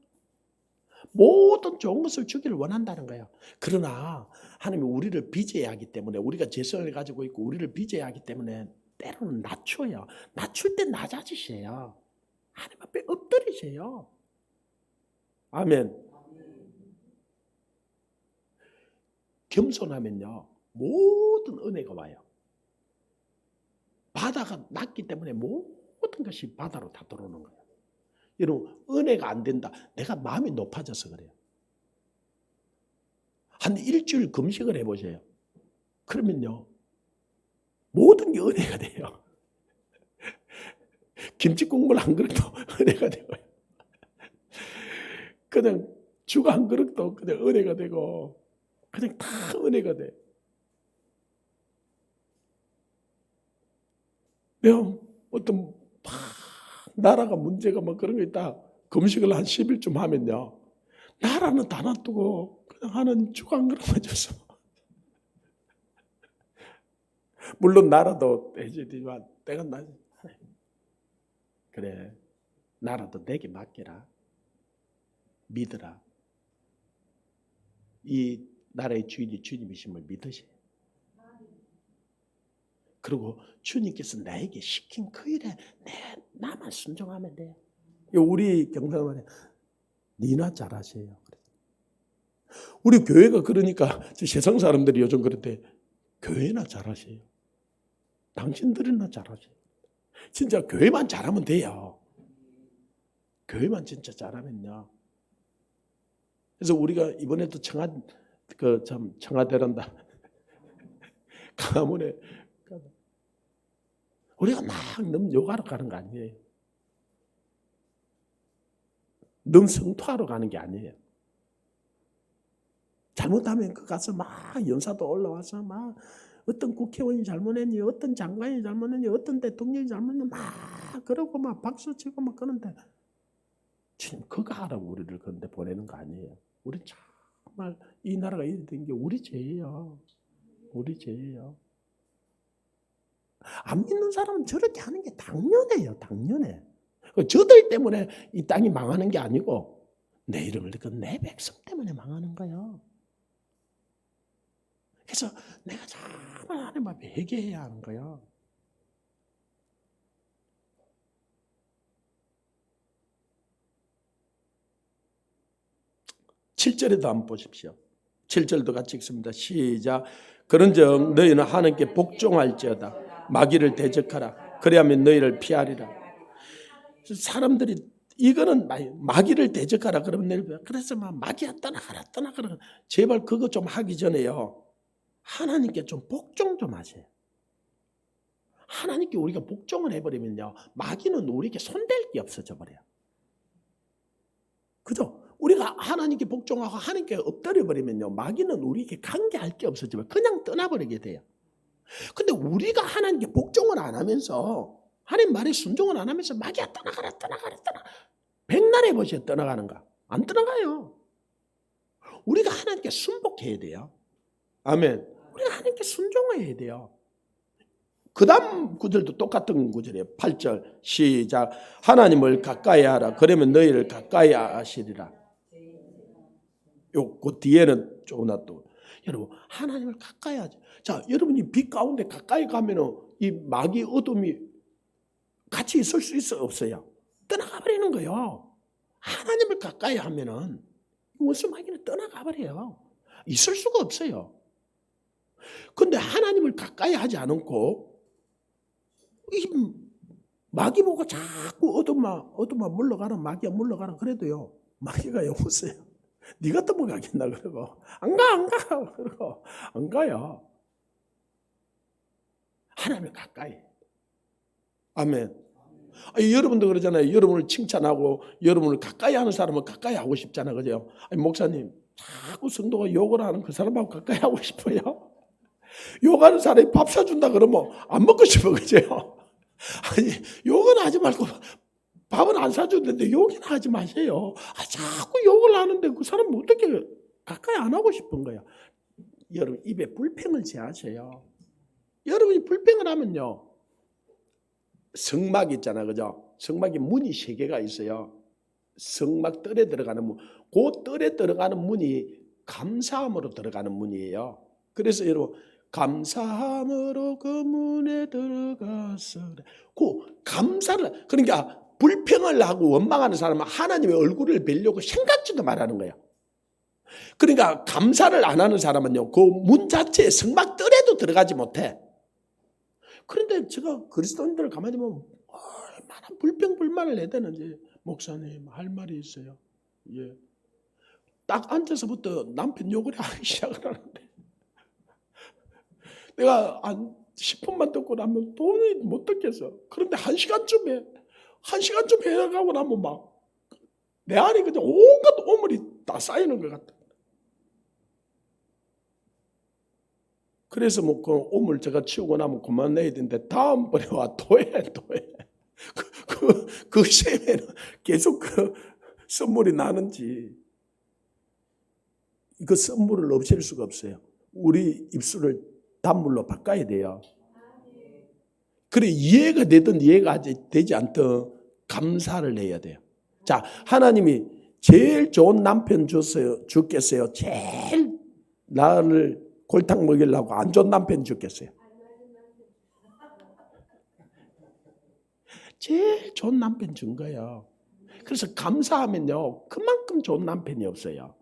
모든 좋은 것을 주기를 원한다는 거예요. 그러나 하나님이 우리를 빚어야 하기 때문에 우리가 죄성을 가지고 있고 우리를 빚어야 하기 때문에 때로는 낮춰요. 낮출 때 낮아지세요. 하나님 앞에 엎드리세요. 아멘. 겸손하면요 모든 은혜가 와요. 바다가 낮기 때문에 모든 것이 바다로 다 들어오는 거예요. 여러분 은혜가 안 된다. 내가 마음이 높아져서 그래요. 한 일주일 금식을 해보세요. 그러면요 모든 게 은혜가 돼요. 김치 국물 한 그릇도 은혜가 되고요. 그냥 죽 한 그릇도 그냥 은혜가 되고 그냥 다 은혜가 돼. 내가 어떤 나라가 문제가 뭐 그런 거 있다. 금식을 한 10일쯤 하면요. 나라는 다 놔두고 그냥 하나님 죽 한 그릇만 줘서. 물론 나라도 해주지만 내가 그래 나라도 내게 맡겨라. 믿으라. 이 나라의 주인이 주님이심을 믿으세요. 그리고 주님께서 나에게 시킨 그 일에 나만 순종하면 돼요. 우리 경상말에 니나 잘하세요. 우리 교회가 그러니까 세상 사람들이 요즘 그런데 교회나 잘하세요. 당신들이나 잘하세요. 진짜 교회만 잘하면 돼요. 교회만 진짜 잘하면요. 그래서 우리가 이번에도 청와대란다. 강화문에 우리가 막 너무 욕하러 가는 거 아니에요. 너무 성토하러 가는 게 아니에요. 잘못하면 그 가서 막 연사도 올라와서 막 어떤 국회의원이 잘못했니, 어떤 장관이 잘못했니, 어떤 대통령이 잘못했니 막 그러고 막 박수 치고 막 그러는데 주님 그거 하라고 우리를 그런데 보내는 거 아니에요. 우리 정말 이 나라가 이렇게 된 게 우리 죄예요. 우리 죄예요. 안 믿는 사람은 저렇게 하는 게 당연해요. 당연해. 저들 때문에 이 땅이 망하는 게 아니고 내 이름을 듣고 내 백성 때문에 망하는 거예요. 그래서 내가 정말 하나님 앞에 회개해야 하는 거야. (7절에도) 한번 보십시오. 7절도 같이 읽습니다. 시작. 그런즉 너희는 하나님께 복종할지어다. 마귀를 대적하라. 그래야면 너희를 피하리라. 사람들이 이거는 마귀를 대적하라 그러면 너희를 그래서 막 마귀야 떠나가라 떠나가라. 제발 그거 좀 하기 전에요. 하나님께 좀 복종 좀 하세요. 하나님께 우리가 복종을 해버리면요. 마귀는 우리에게 손댈 게 없어져 버려요. 그죠? 우리가 하나님께 복종하고 하나님께 엎드려 버리면요. 마귀는 우리에게 관계할 게 없어지면 그냥 떠나버리게 돼요. 근데 우리가 하나님께 복종을 안 하면서 하나님 말에 순종을 안 하면서 마귀야 떠나가라 떠나가라 떠나가라. 백날 해보세요. 떠나가는가. 안 떠나가요. 우리가 하나님께 순복해야 돼요. 아멘. 우리가 하나님께 순종해야 돼요. 그 다음 구절도 똑같은 구절이에요. 8절 시작. 하나님을 가까이 하라. 그러면 너희를 가까이 하시리라. 그 뒤에는 조금 또 여러분 하나님을 가까이 하죠. 자, 여러분이 빛 가운데 가까이 가면은 이 마귀 어둠이 같이 있을 수 있어 없어요? 떠나가 버리는 거예요. 하나님을 가까이 하면은 원수 마귀는 떠나가 버려요. 있을 수가 없어요. 근데 하나님을 가까이 하지 않고 이 마귀 보고 자꾸 어둠아 물러가라 마귀야 물러가라 그래도요 마귀가 여보세요. 네 같으면 가겠나 그러고 안 가 그러고 안 가요. 하나님을 가까이. 아멘. 여러분도 그러잖아요. 여러분을 칭찬하고 여러분을 가까이 하는 사람은 가까이 하고 싶잖아요. 그죠? 목사님 자꾸 성도가 욕을 하는 그 사람하고 가까이 하고 싶어요. 욕하는 사람이 밥 사준다 그러면 안 먹고 싶어. 그죠? 아니 욕은 하지 말고 밥은 안 사주는데 욕이나 하지 마세요. 자꾸 욕을 하는데 그 사람 어떻게 가까이 안 하고 싶은 거야. 여러분 입에 불평을 제하세요. 여러분이 불평을 하면요. 성막 있잖아. 그죠? 성막에 문이 3개가 있어요. 성막 뜰에 들어가는 문. 그 뜰에 들어가는 문이 감사함으로 들어가는 문이에요. 그래서 여러분 감사함으로 그 문에 들어가서 그 감사를 그러니까 불평을 하고 원망하는 사람은 하나님의 얼굴을 뵈려고 생각지도 말하는 거예요. 그러니까 감사를 안 하는 사람은요. 그 문 자체에 성막 뜰에도 들어가지 못해. 그런데 제가 그리스도인들을 가만히 보면 얼마나 불평불만을 내대는지 목사님 할 말이 있어요. 예. 딱 앉아서부터 남편 욕을 하기 시작을 하는데 내가 한 10분만 듣고 나면 도저히 못 듣겠어. 그런데 1시간쯤 해가고 나면 막 내 안에 그냥 온갖 오물이 다 쌓이는 것 같아. 그래서 뭐 그 오물 제가 치우고 나면 그만 내야 되는데 다음번에 와 또 해. 그 셈에는 계속 그 선물이 나는지 그 선물을 없앨 수가 없어요. 우리 입술을 단물로 바꿔야 돼요. 그래 이해가 되든 이해가 되지 않든 감사를 해야 돼요. 자, 하나님이 제일 좋은 남편 주겠어요? 제일 나를 골탕 먹이려고 안 좋은 남편 주겠어요? 제일 좋은 남편 준 거예요. 그래서 감사하면요 그만큼 좋은 남편이 없어요.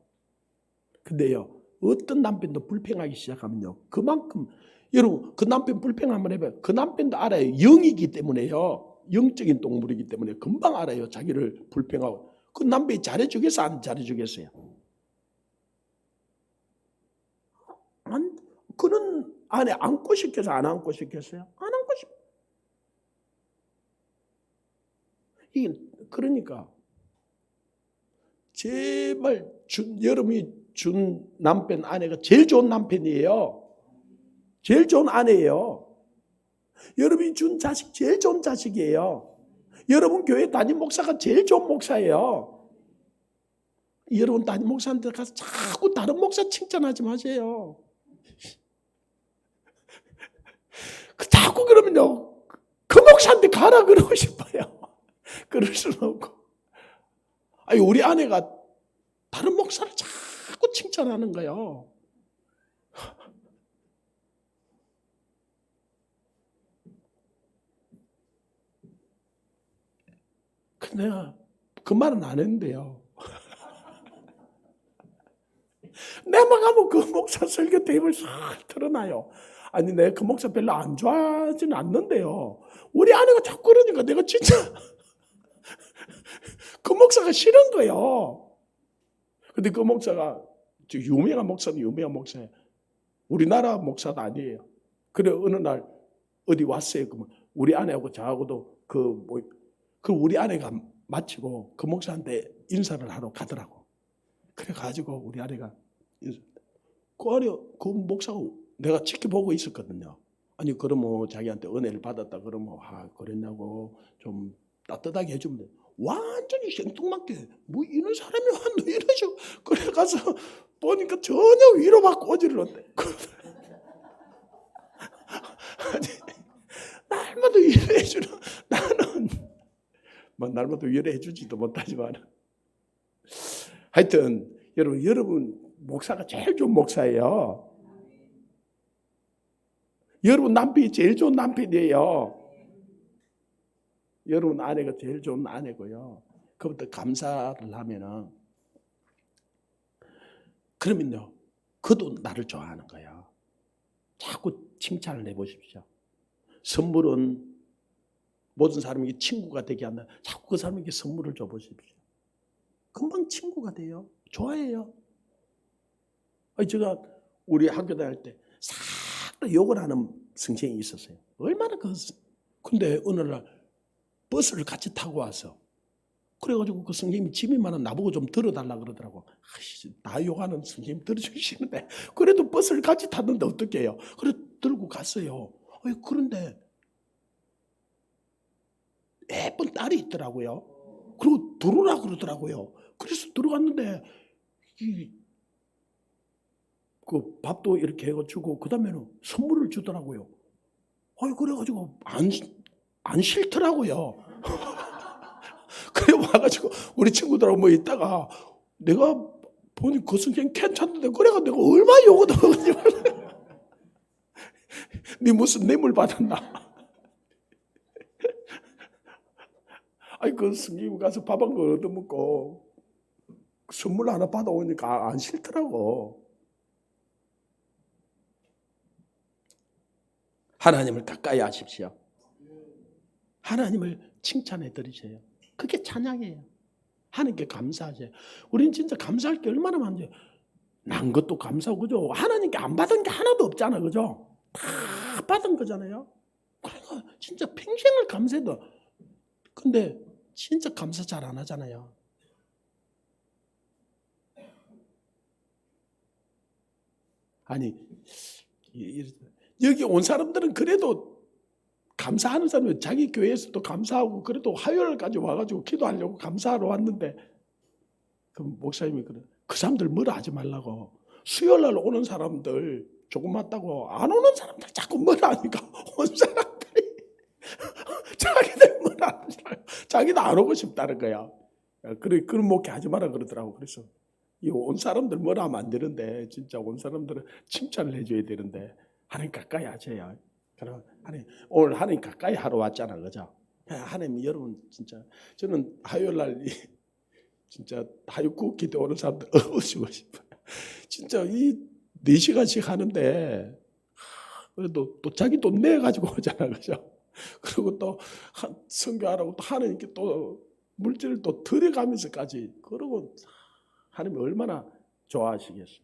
근데요, 어떤 남편도 불평하기 시작하면요, 그만큼 여러분 그 남편 불평 한번 해봐요. 그 남편도 알아요. 영이기 때문에요. 영적인 동물이기 때문에 금방 알아요. 자기를 불평하고. 그 남편이 잘해주겠어, 안 잘해주겠어요? 그는 안에 안고 싶겠어, 안 안고 싶겠어요? 안 안고 싶어. 이게 그러니까 제발 여러분이 준 남편 아내가 제일 좋은 남편이에요. 제일 좋은 아내예요. 여러분이 준 자식 제일 좋은 자식이에요. 여러분 교회 담임 목사가 제일 좋은 목사예요. 여러분 담임 목사한테 가서 자꾸 다른 목사 칭찬하지 마세요. 자꾸 그러면요, 그 목사한테 가라 그러고 싶어요. 그럴 수는 없고. 아니, 우리 아내가 다른 목사를 자꾸 칭찬하는 거예요. 근데 내가 그 말은 안 했는데요. 내가 가면 그 목사 설교 테이블 싹 틀어놔요. 아니, 내가 그 목사 별로 안 좋아하지는 않는데요. 우리 아내가 자꾸 그러니까 내가 진짜 그 목사가 싫은 거예요. 근데 그 목사가 유명한 목사는 유명한 목사예요. 우리나라 목사도 아니에요. 그래 어느 날 어디 왔어요. 그러면 우리 아내하고 저하고도 그 우리 아내가 마치고 그 목사한테 인사를 하러 가더라고. 그래 가지고 우리 아내가 그 목사가 내가 지켜보고 있었거든요. 아니 그러면 자기한테 은혜를 받았다 그러면 그랬냐고 좀 따뜻하게 해주면 돼. 완전히 생뚱맞게 뭐 이런 사람이 왔노 이러죠. 그래 가서 보니까 전혀 위로받고 오지를 않대. 아니 날마다 위로해주는 나는 뭐 날마다 위로해주지도 못하지만 하여튼 여러분 목사가 제일 좋은 목사예요. 여러분 남편이 제일 좋은 남편이에요. 여러분 아내가 제일 좋은 아내고요. 그부터 감사를 하면은 그러면요, 그도 나를 좋아하는 거예요. 자꾸 칭찬을 해보십시오. 선물은 모든 사람에게 친구가 되게 한다. 자꾸 그 사람에게 선물을 줘보십시오. 금방 친구가 돼요. 좋아해요. 제가 우리 학교 다닐 때 싹 다 욕을 하는 선생님이 있었어요. 얼마나 근데 어느 날 버스를 같이 타고 와서 그래가지고 그 선생님이 집이 많아 나보고 좀 들어달라 그러더라고. 다 욕하는 선생님 들어주시는데 그래도 버스를 같이 탔는데 어떻게 해요? 그래 들고 갔어요. 그런데 예쁜 딸이 있더라고요. 그리고 들어오라 그러더라고요. 그래서 들어갔는데 그 밥도 이렇게 해가지고 그 다음에는 선물을 주더라고요. 그래가지고 안 싫더라고요. 그래 와가지고 우리 친구들하고 뭐 있다가 내가 보니 그 선생님 괜찮던데 그래가 내가 얼마 욕을 하는지 몰라. 네 무슨 뇌물 받았나? 그 선생님 가서 밥 한 거 얻어먹고 선물 하나 받아오니까 안 싫더라고. 하나님을 가까이 하십시오. 하나님을 칭찬해 드리세요. 그게 찬양이에요. 하나님께 감사하세요. 우리는 진짜 감사할 게 얼마나 많은지. 난 것도 감사하고 그죠? 하나님께 안 받은 게 하나도 없잖아. 그죠? 다 받은 거잖아요. 그러니까 진짜 평생을 감사해도 근데 진짜 감사 잘 안 하잖아요. 아니 여기 온 사람들은 그래도 감사하는 사람은 자기 교회에서도 감사하고 그래도 화요일까지 와가지고 기도하려고 감사하러 왔는데 그 목사님이 그 사람들 뭐라 하지 말라고. 수요일날 오는 사람들 조금 왔다고 안 오는 사람들 자꾸 뭐라 하니까 온 사람들이 자기들 뭐라 하지 말고 자기도 안 오고 싶다는 거야. 그런 목회 하지 마라 그러더라고. 그래서 이 온 사람들 뭐라 하면 안 되는데 진짜 온 사람들은 칭찬을 해줘야 되는데 하나님 가까이 하세요. 그럼 하나님 오늘 하나님 가까이 하러 왔잖아, 그죠? 하나님 여러분 진짜 저는 화요일 날 진짜 하육국 기도 오는 사람들 얻으시고 싶어요. 진짜 이 4시간씩 하는데 그래도 또 자기 돈 내가지고 오잖아, 그죠? 그리고 또 선교하라고 또 하나님께 또 물질을 또 들여가면서까지 그러고 하나님이 얼마나 좋아하시겠어요.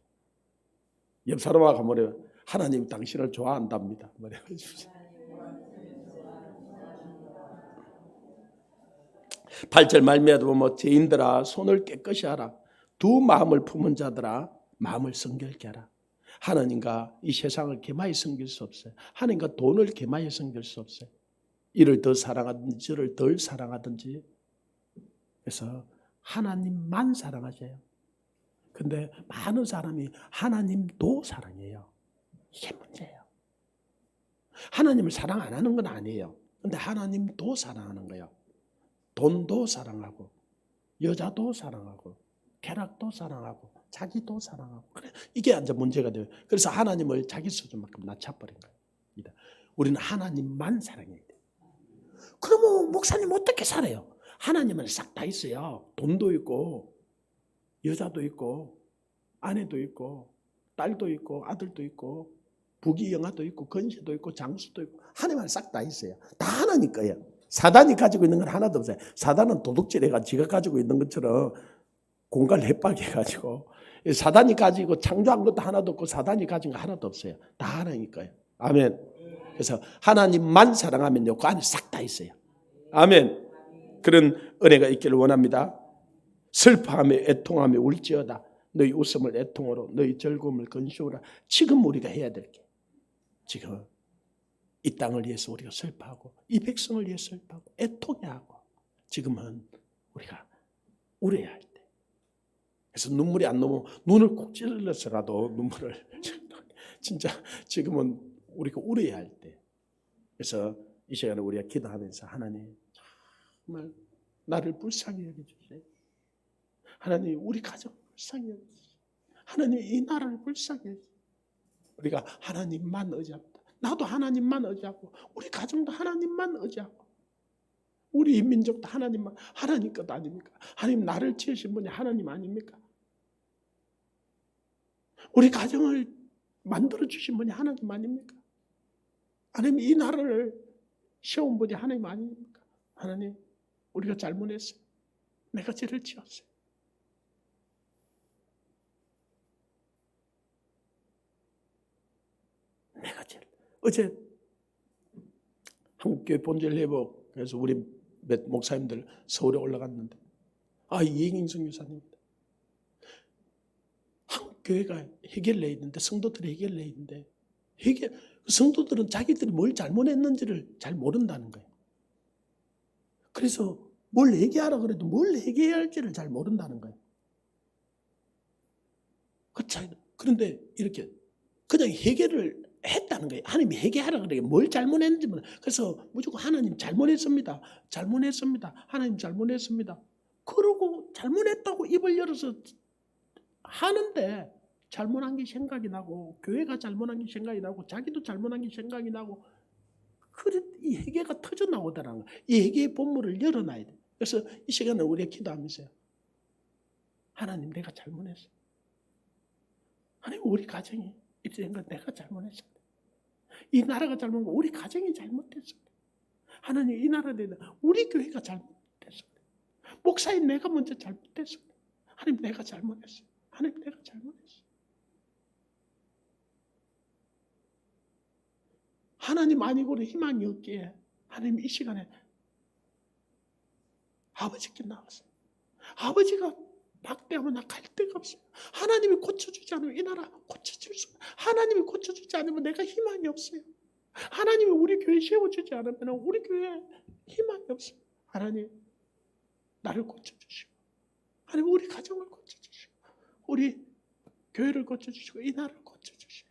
옆 사람하고 뭐래요? 하나님 당신을 좋아한답니다. 뭐래요? 8절 말미에도 보면 죄인들아 손을 깨끗이 하라. 두 마음을 품은 자들아 마음을 성결케 하라. 하나님과 이 세상을 개마히 섬길 수 없어요. 하나님과 돈을 개마히 섬길 수 없어요. 이를 더 사랑하든지 저를 덜 사랑하든지. 그래서 하나님만 사랑하세요. 근데 많은 사람이 하나님도 사랑해요. 이게 문제예요. 하나님을 사랑 안 하는 건 아니에요. 근데 하나님도 사랑하는 거예요. 돈도 사랑하고 여자도 사랑하고 쾌락도 사랑하고 자기도 사랑하고 그래 이게 이제 문제가 돼요. 그래서 하나님을 자기 수준만큼 낮춰버린 거예요. 우리는 하나님만 사랑해야 돼요. 그러면 목사님 어떻게 살아요? 하나님은 싹 다 있어요. 돈도 있고 여자도 있고 아내도 있고 딸도 있고 아들도 있고 부귀영화도 있고 건시도 있고 장수도 있고 하나님은 싹 다 있어요. 다 하나님 거예요. 사단이 가지고 있는 건 하나도 없어요. 사단은 도둑질해가 지가 가지고 있는 것처럼 공갈 해박해가지고 사단이 가지고 창조한 것도 하나도 없고 사단이 가진 거 하나도 없어요. 다 하나님 거예요. 아멘. 그래서 하나님만 사랑하면요 그 안에 싹 다 있어요. 아멘. 그런 은혜가 있기를 원합니다. 슬퍼하며 애통하며 울지어다. 너희 웃음을 애통으로 너희 즐거움을 건시오라. 지금 우리가 해야 될 게 지금 이 땅을 위해서 우리가 슬퍼하고 이 백성을 위해서 슬퍼하고 애통해하고 지금은 우리가 울어야 할 때. 그래서 눈물이 안 넘어 눈을 꼭 찔러서라도 눈물을 진짜 지금은 우리가 울어야 할 때. 그래서 이 시간에 우리가 기도하면서 하나님 정말 나를 불쌍히 여겨주세요. 하나님 우리 가정 불쌍히 여겨주세요. 하나님 이 나라를 불쌍히 여겨주세요. 우리가 하나님만 의지합니다. 나도 하나님만 의지하고 우리 가정도 하나님만 의지하고 우리 민족도 하나님만 하나님 것 아닙니까? 하나님 나를 지으신 분이 하나님 아닙니까? 우리 가정을 만들어 주신 분이 하나님 아닙니까? 하나님 이 나라를 세운 분이 하나님 아닙니까? 하나님 우리가 잘못했어요. 내가 죄를 지었어요. 내가 죄를 어제 한국교회 본절 회복 그래서 우리 몇 목사님들 서울에 올라갔는데 이행인성 교사님입니다. 한국교회가 해결되어 있는데 성도들이 해결되어 있는데 성도들은 자기들이 뭘 잘못했는지를 잘 모른다는 거예요. 그래서 뭘 회개하라 그래도 뭘 회개해야 할지를 잘 모른다는 거예요. 그 차이는 그런데 이렇게 그냥 회개를 했다는 거예요. 하나님이 회개하라 그래요. 뭘 잘못했는지 몰라. 그래서 무조건 하나님 잘못했습니다. 잘못했습니다. 하나님 잘못했습니다. 그러고 잘못했다고 입을 열어서 하는데 잘못한 게 생각이 나고 교회가 잘못한 게 생각이 나고 자기도 잘못한 게 생각이 나고 그래 이 회개가 터져 나오더라는 거예요. 이 회개의 본문을 열어놔야 돼요. 그래서 이 시간에 우리가 기도하면서요. 하나님 내가 잘못했어요. 하나님 우리 가정이 이렇게 된 건 내가 잘못했습니다. 이 나라가 잘못했고 우리 가정이 잘못했습니다. 하나님 이 나라에 대해 우리 교회가 잘못했습니다. 목사인 내가 먼저 잘못했습니다. 하나님 내가 잘못했어요. 하나님 내가 잘못했어요. 하나님 아니고는 희망이 없기에 하나님 이 시간에 아버지께 나왔어요. 아버지가 막대하면 나 갈 데가 없어요. 하나님이 고쳐주지 않으면 이 나라 고쳐줄 수 없어요. 하나님이 고쳐주지 않으면 내가 희망이 없어요. 하나님이 우리 교회 세워주지 않으면 우리 교회에 희망이 없어요. 하나님 나를 고쳐주시고 하나님 우리 가정을 고쳐주시고 우리 교회를 고쳐주시고 이 나라를 고쳐주시고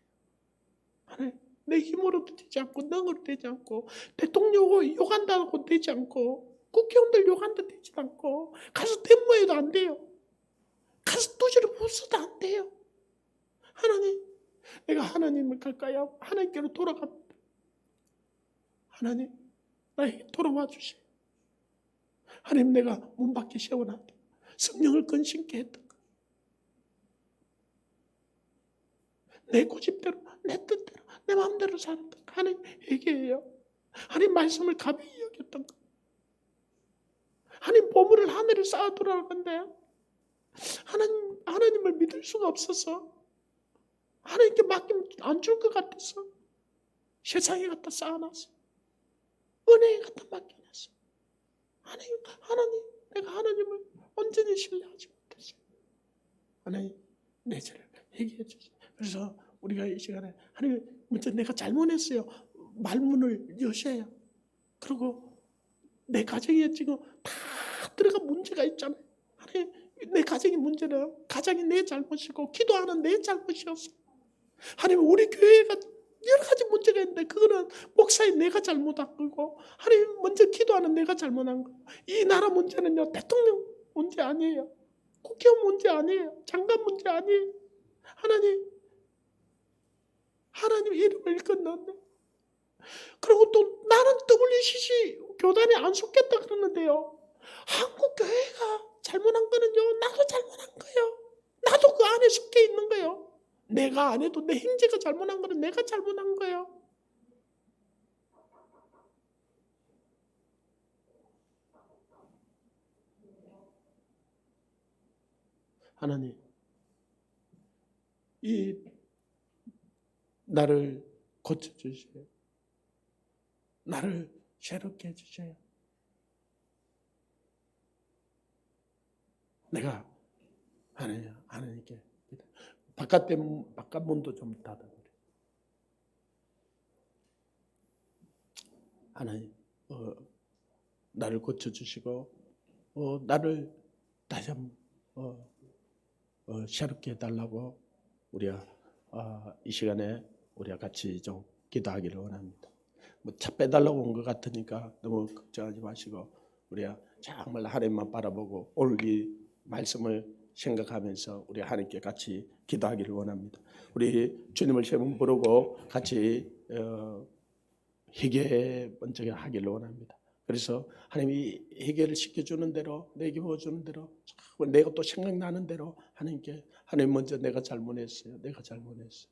하나님 내 힘으로도 되지 않고 능으로 되지 않고 대통령 욕한다고 되지 않고 국회의원들 욕한다고 되지 않고 가서 데모해도 안 돼요. 가서 두지를 부숴도 안 돼요. 하나님 내가 하나님을 가까이하고 하나님께로 돌아갑니다. 하나님 나에게 돌아와 주세요. 하나님 내가 문 밖에 세워놨다. 성령을 근심케 했던 것. 내 고집대로, 내 뜻대로, 내 마음대로 살았던 거. 하나님 회개해요. 하나님 말씀을 가벼이 여겼던 거. 하나님 보물을 하늘에 쌓아 돌아가는데 하나님을 믿을 수가 없어서 하나님께 맡기면 안 줄 것 같아서 세상에 갖다 쌓아놨어. 은행에 갖다 맡겨놨어. 하나님, 내가 하나님을 온전히 신뢰하지 못했어요. 하나님, 내 죄를 회개해 주세요. 그래서 우리가 이 시간에 하나님, 먼저 내가 잘못했어요. 말문을 여셔요. 그리고 내 가정에 지금 다 들어가 문제가 있잖아요. 하나님, 내 가정의 문제는 가정이 내 잘못이고 기도하는 내 잘못이었어. 하나님, 우리 교회가 여러 가지 문제가 있는데 그거는 목사인 내가 잘못한 거고 하나님 먼저 기도하는 내가 잘못한 거고 이 나라 문제는요 대통령 문제 아니에요. 국회의원 문제 아니에요. 장관 문제 아니에요. 하나님 이름을 읽었는데 그리고 또 나는 WCC 교단에 안 속겠다 그러는데요. 한국 교회가 잘못한 거는요 나도 잘못한 거예요. 나도 그 안에 속해 있는 거예요. 내가 안 해도 내 형제가 잘못한 거는 내가 잘못한 거예요. 하나님, 이 나를 고쳐주세요. 나를 새롭게 해주세요. 내가 하나님께 바깥 문도 좀 닫아버려. 하나님, 나를 고쳐주시고 나를 다시 한번 새롭게 해달라고 우리가 이 시간에 우리가 같이 좀 기도하기를 원합니다. 뭐 차 빼달라고 온 것 같으니까 너무 걱정하지 마시고 우리가 정말 하나님만 바라보고 오늘 이 말씀을 생각하면서 우리 하나님께 같이 기도하기를 원합니다. 우리 주님을 세 번 부르고 같이 회개 먼저 하기를 원합니다. 그래서 하나님이 회개를 시켜주는 대로 내게 보여주는 대로 내가 또 생각나는 대로 하나님께 하나님 먼저 내가 잘못했어요. 내가 잘못했어요.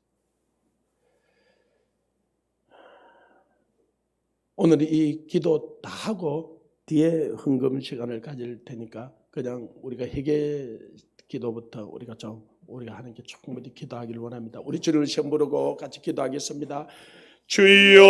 오늘 이 기도 다 하고 뒤에 헌금 시간을 가질 테니까 그냥 우리가 회개 기도부터 우리가 하나님께 충분히 기도하기를 원합니다. 우리 주님을 시험 부르고 같이 기도하겠습니다. 주여